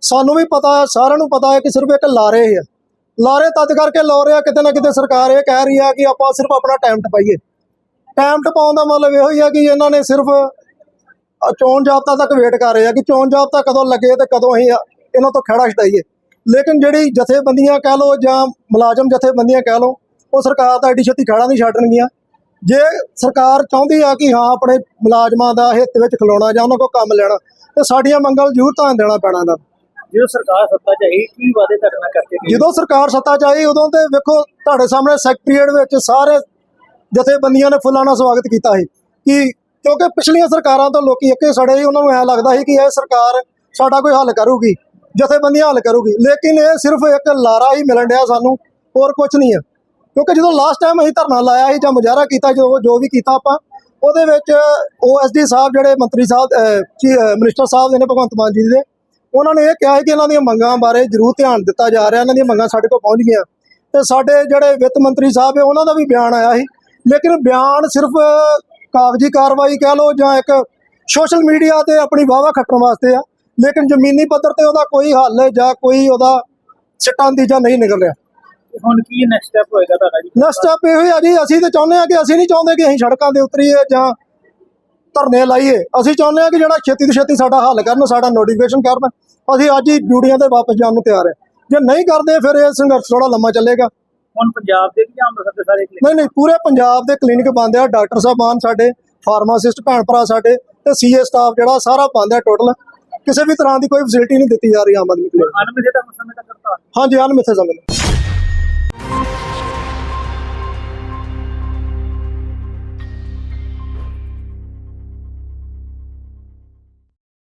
ਸਾਨੂੰ ਵੀ ਪਤਾ, ਸਾਰਿਆਂ ਨੂੰ ਪਤਾ ਹੈ ਕਿ ਸਿਰਫ ਇੱਕ ਲਾਰੇ ਹੈ। ਲਾਰੇ ਤਦ ਕਰਕੇ ਲਾ ਰਿਹਾ, ਕਿਤੇ ਨਾ ਕਿਤੇ ਸਰਕਾਰ ਇਹ ਕਹਿ ਰਹੀ ਹੈ ਕਿ ਆਪਾਂ ਸਿਰਫ ਆਪਣਾ ਟਾਈਮ ਟਪਾਈਏ। ਟਾਈਮ ਟਪਾਉਣ ਦਾ ਮਤਲਬ ਇਹੋ ਹੀ ਹੈ ਕਿ ਇਹਨਾਂ ਨੇ ਸਿਰਫ ਚੋਣ ਜਾਬਤਾ ਤੱਕ ਵੇਟ ਕਰ ਰਹੇ ਆ ਕਿ ਚੋਣ ਜਾਬਤਾ ਕਦੋਂ ਲੱਗੇ ਤੇ ਕਦੋਂ ਅਸੀਂ ਇਹਨਾਂ ਤੋਂ ਖਹਿੜਾ ਛਡਾਈਏ। ਲੇਕਿਨ ਜਿਹੜੀ ਜਥੇਬੰਦੀਆਂ ਕਹਿ ਲਓ ਜਾਂ ਮੁਲਾਜ਼ਮ ਜਥੇਬੰਦੀਆਂ ਕਹਿ ਲਓ, ਉਹ ਸਰਕਾਰ ਦਾ ਐਡੀ ਛੇਤੀ ਖਹਿੜਾ ਨਹੀਂ ਛੱਡਣਗੀਆਂ। ਜੇ ਸਰਕਾਰ ਚਾਹੁੰਦੀ ਆ ਕਿ ਹਾਂ ਆਪਣੇ ਮੁਲਾਜ਼ਮਾਂ ਦਾ ਹਿੱਤ ਵਿੱਚ ਖਲੋਣਾ ਜਾਂ ਉਹਨਾਂ ਕੋਲ ਕੰਮ ਲੈਣਾ, ਤੇ ਸਾਡੀਆਂ ਮੰਗਾਂ ਨੂੰ ਜ਼ਰੂਰ ਧਿਆਨ ਦੇਣਾ ਪੈਣਾ ਦਾ। ਜਦੋਂ ਸਰਕਾਰ ਸੱਤਾ 'ਚ ਆਈ ਕੀ ਵਾਅਦੇ ਤੁਹਾਡੇ ਨਾਲ ਕਰਕੇ ਗਈ? ਜਦੋਂ ਸਰਕਾਰ ਸੱਤਾ 'ਚ ਆਈ ਉਦੋਂ ਤੇ ਵੇਖੋ ਤੁਹਾਡੇ ਸਾਹਮਣੇ ਸੈਕਟਰੀਏਟ ਵਿੱਚ ਸਾਰੇ ਜਥੇਬੰਦੀਆਂ ਨੇ ਫੁੱਲਾਂ ਨਾਲ ਸਵਾਗਤ ਕੀਤਾ ਸੀ ਕਿ ਕਿਉਂਕਿ ਪਿਛਲੀਆਂ ਸਰਕਾਰਾਂ ਤੋਂ ਲੋਕੀ ਇੱਕੇ ਸੜੇ ਸੀ। ਉਹਨਾਂ ਨੂੰ ਐਂ ਲੱਗਦਾ ਸੀ ਕਿ ਇਹ ਸਰਕਾਰ ਸਾਡਾ ਕੋਈ ਹੱਲ ਕਰੂਗੀ, ਜਥੇਬੰਦੀਆਂ ਹੱਲ ਕਰੂਗੀ। ਲੇਕਿਨ ਇਹ ਸਿਰਫ ਇੱਕ ਲਾਰਾ ਹੀ ਮਿਲਣ ਡਿਆ ਸਾਨੂੰ, ਹੋਰ ਕੁਝ ਨਹੀਂ ਹੈ। ਕਿਉਂਕਿ ਜਦੋਂ ਲਾਸਟ ਟਾਈਮ ਅਸੀਂ ਧਰਨਾ ਲਾਇਆ ਸੀ ਜਾਂ ਮੁਜ਼ਾਹਰਾ ਕੀਤਾ, ਜੋ ਵੀ ਕੀਤਾ ਆਪਾਂ, ਉਹਦੇ ਵਿੱਚ OSD ਸਾਹਿਬ ਜਿਹੜੇ ਮੰਤਰੀ ਸਾਹਿਬ ਮਿਨਿਸਟਰ ਸਾਹਿਬ ਨੇ ਭਗਵੰਤ ਮਾਨ ਜੀ ਦੇ, ਉਹਨਾਂ ਨੇ ਇਹ ਕਿਹਾ ਕਿ ਇਹਨਾਂ ਦੀਆਂ ਮੰਗਾਂ ਬਾਰੇ ਜ਼ਰੂਰ ਧਿਆਨ ਦਿੱਤਾ ਜਾ ਰਿਹਾ, ਇਹਨਾਂ ਦੀਆਂ ਮੰਗਾਂ ਸਾਡੇ ਕੋਲ ਪਹੁੰਚ ਗਈਆਂ। ਤੇ ਸਾਡੇ ਜਿਹੜੇ ਵਿੱਤ ਮੰਤਰੀ ਸਾਹਿਬ ਹੈ ਉਹਨਾਂ ਦਾ ਵੀ ਬਿਆਨ ਆਇਆ ਸੀ, ਲੇਕਿਨ ਬਿਆਨ ਸਿਰਫ ਕਾਗਜ਼ੀ ਕਾਰਵਾਈ ਕਹਿ ਲਓ ਜਾਂ ਇੱਕ ਸੋਸ਼ਲ ਮੀਡੀਆ ਤੇ ਆਪਣੀ ਵਾਹਵਾ ਖੱਟਣ ਵਾਸਤੇ ਆ। ਲੇਕਿਨ ਜ਼ਮੀਨੀ ਪੱਧਰ ਤੇ ਉਹਦਾ ਕੋਈ ਹੱਲ ਜਾਂ ਕੋਈ ਉਹਦਾ ਸਿੱਟਾ ਨਤੀਜਾ ਨਹੀਂ ਨਿਕਲ ਰਿਹਾ। ਹੁਣ ਕੀ ਨੈਕਸਟ ਸਟੈਪ ਹੋਏਗਾ ਤੁਹਾਡਾ ਜੀ? ਨੈਕਸਟ ਸਟੈਪ ਇਹ ਆ ਜੀ, ਅਸੀਂ ਤਾਂ ਚਾਹੁੰਦੇ ਆ ਕਿ ਅਸੀਂ ਨਹੀਂ ਚਾਹੁੰਦੇ ਕਿ ਅਸੀਂ ਸੜਕਾਂ ਦੇ ਉਤਰੀਏ ਜਾਂ ਧਰਨੇ ਲਾਈਏ। ਅਸੀਂ ਚਾਹੁੰਦੇ ਆ ਕਿ ਜਿਹੜਾ ਛੇਤੀ ਤੋਂ ਛੇਤੀ ਸਾਡਾ ਹੱਲ ਕਰਨ, ਸਾਡਾ ਨੋਟੀਫਿਕੇਸ਼ਨ ਕਰਨ। ਅਸੀਂ ਅੱਜ ਹੀ ਡਿਊਟੀਆਂ ਤੇ ਵਾਪਸ ਜਾਣ ਨੂੰ ਤਿਆਰ ਹੈ। ਜੇ ਨਹੀਂ ਕਰਦੇ ਫਿਰ ਇਹ ਸੰਘਰਸ਼ ਥੋੜਾ ਲੰਮਾ ਚੱਲੇਗਾ। ਹੁਣ ਪੰਜਾਬ ਦੇ ਵੀ ਜਾਂ ਅੰਮ੍ਰਿਤਸਰ ਦੇ ਸਾਰੇ clinic? ਨਹੀਂ ਪੂਰੇ ਪੰਜਾਬ ਦੇ ਕਲੀਨਿਕ ਬੰਦ ਆ। ਡਾਕਟਰ ਸਾਹਿਬਾਨ ਸਾਡੇ, ਫਾਰਮਾਸਿਸਟ ਭੈਣ ਭਰਾ ਸਾਡੇ ਤੇ ਸੀਏ ਸਟਾਫ ਜਿਹੜਾ ਸਾਰਾ ਬੰਦ ਹੈ ਟੋਟਲ। ਕਿਸੇ ਵੀ ਤਰ੍ਹਾਂ ਦੀ ਕੋਈ ਫੈਸਿਲਿਟੀ ਨਹੀਂ ਦਿੱਤੀ ਜਾ ਰਹੀ ਆਮ ਆਦਮੀ ਕਲੀਨਿਕ। ਅਨਮਿੱਥੇ ਦਾ ਸਮੇਂ ਤੱਕ ਕਰਤਾ। ਹਾਂਜੀ, ਅਣਮਿੱਥੇ ਸਮੇਂ ਲਈ।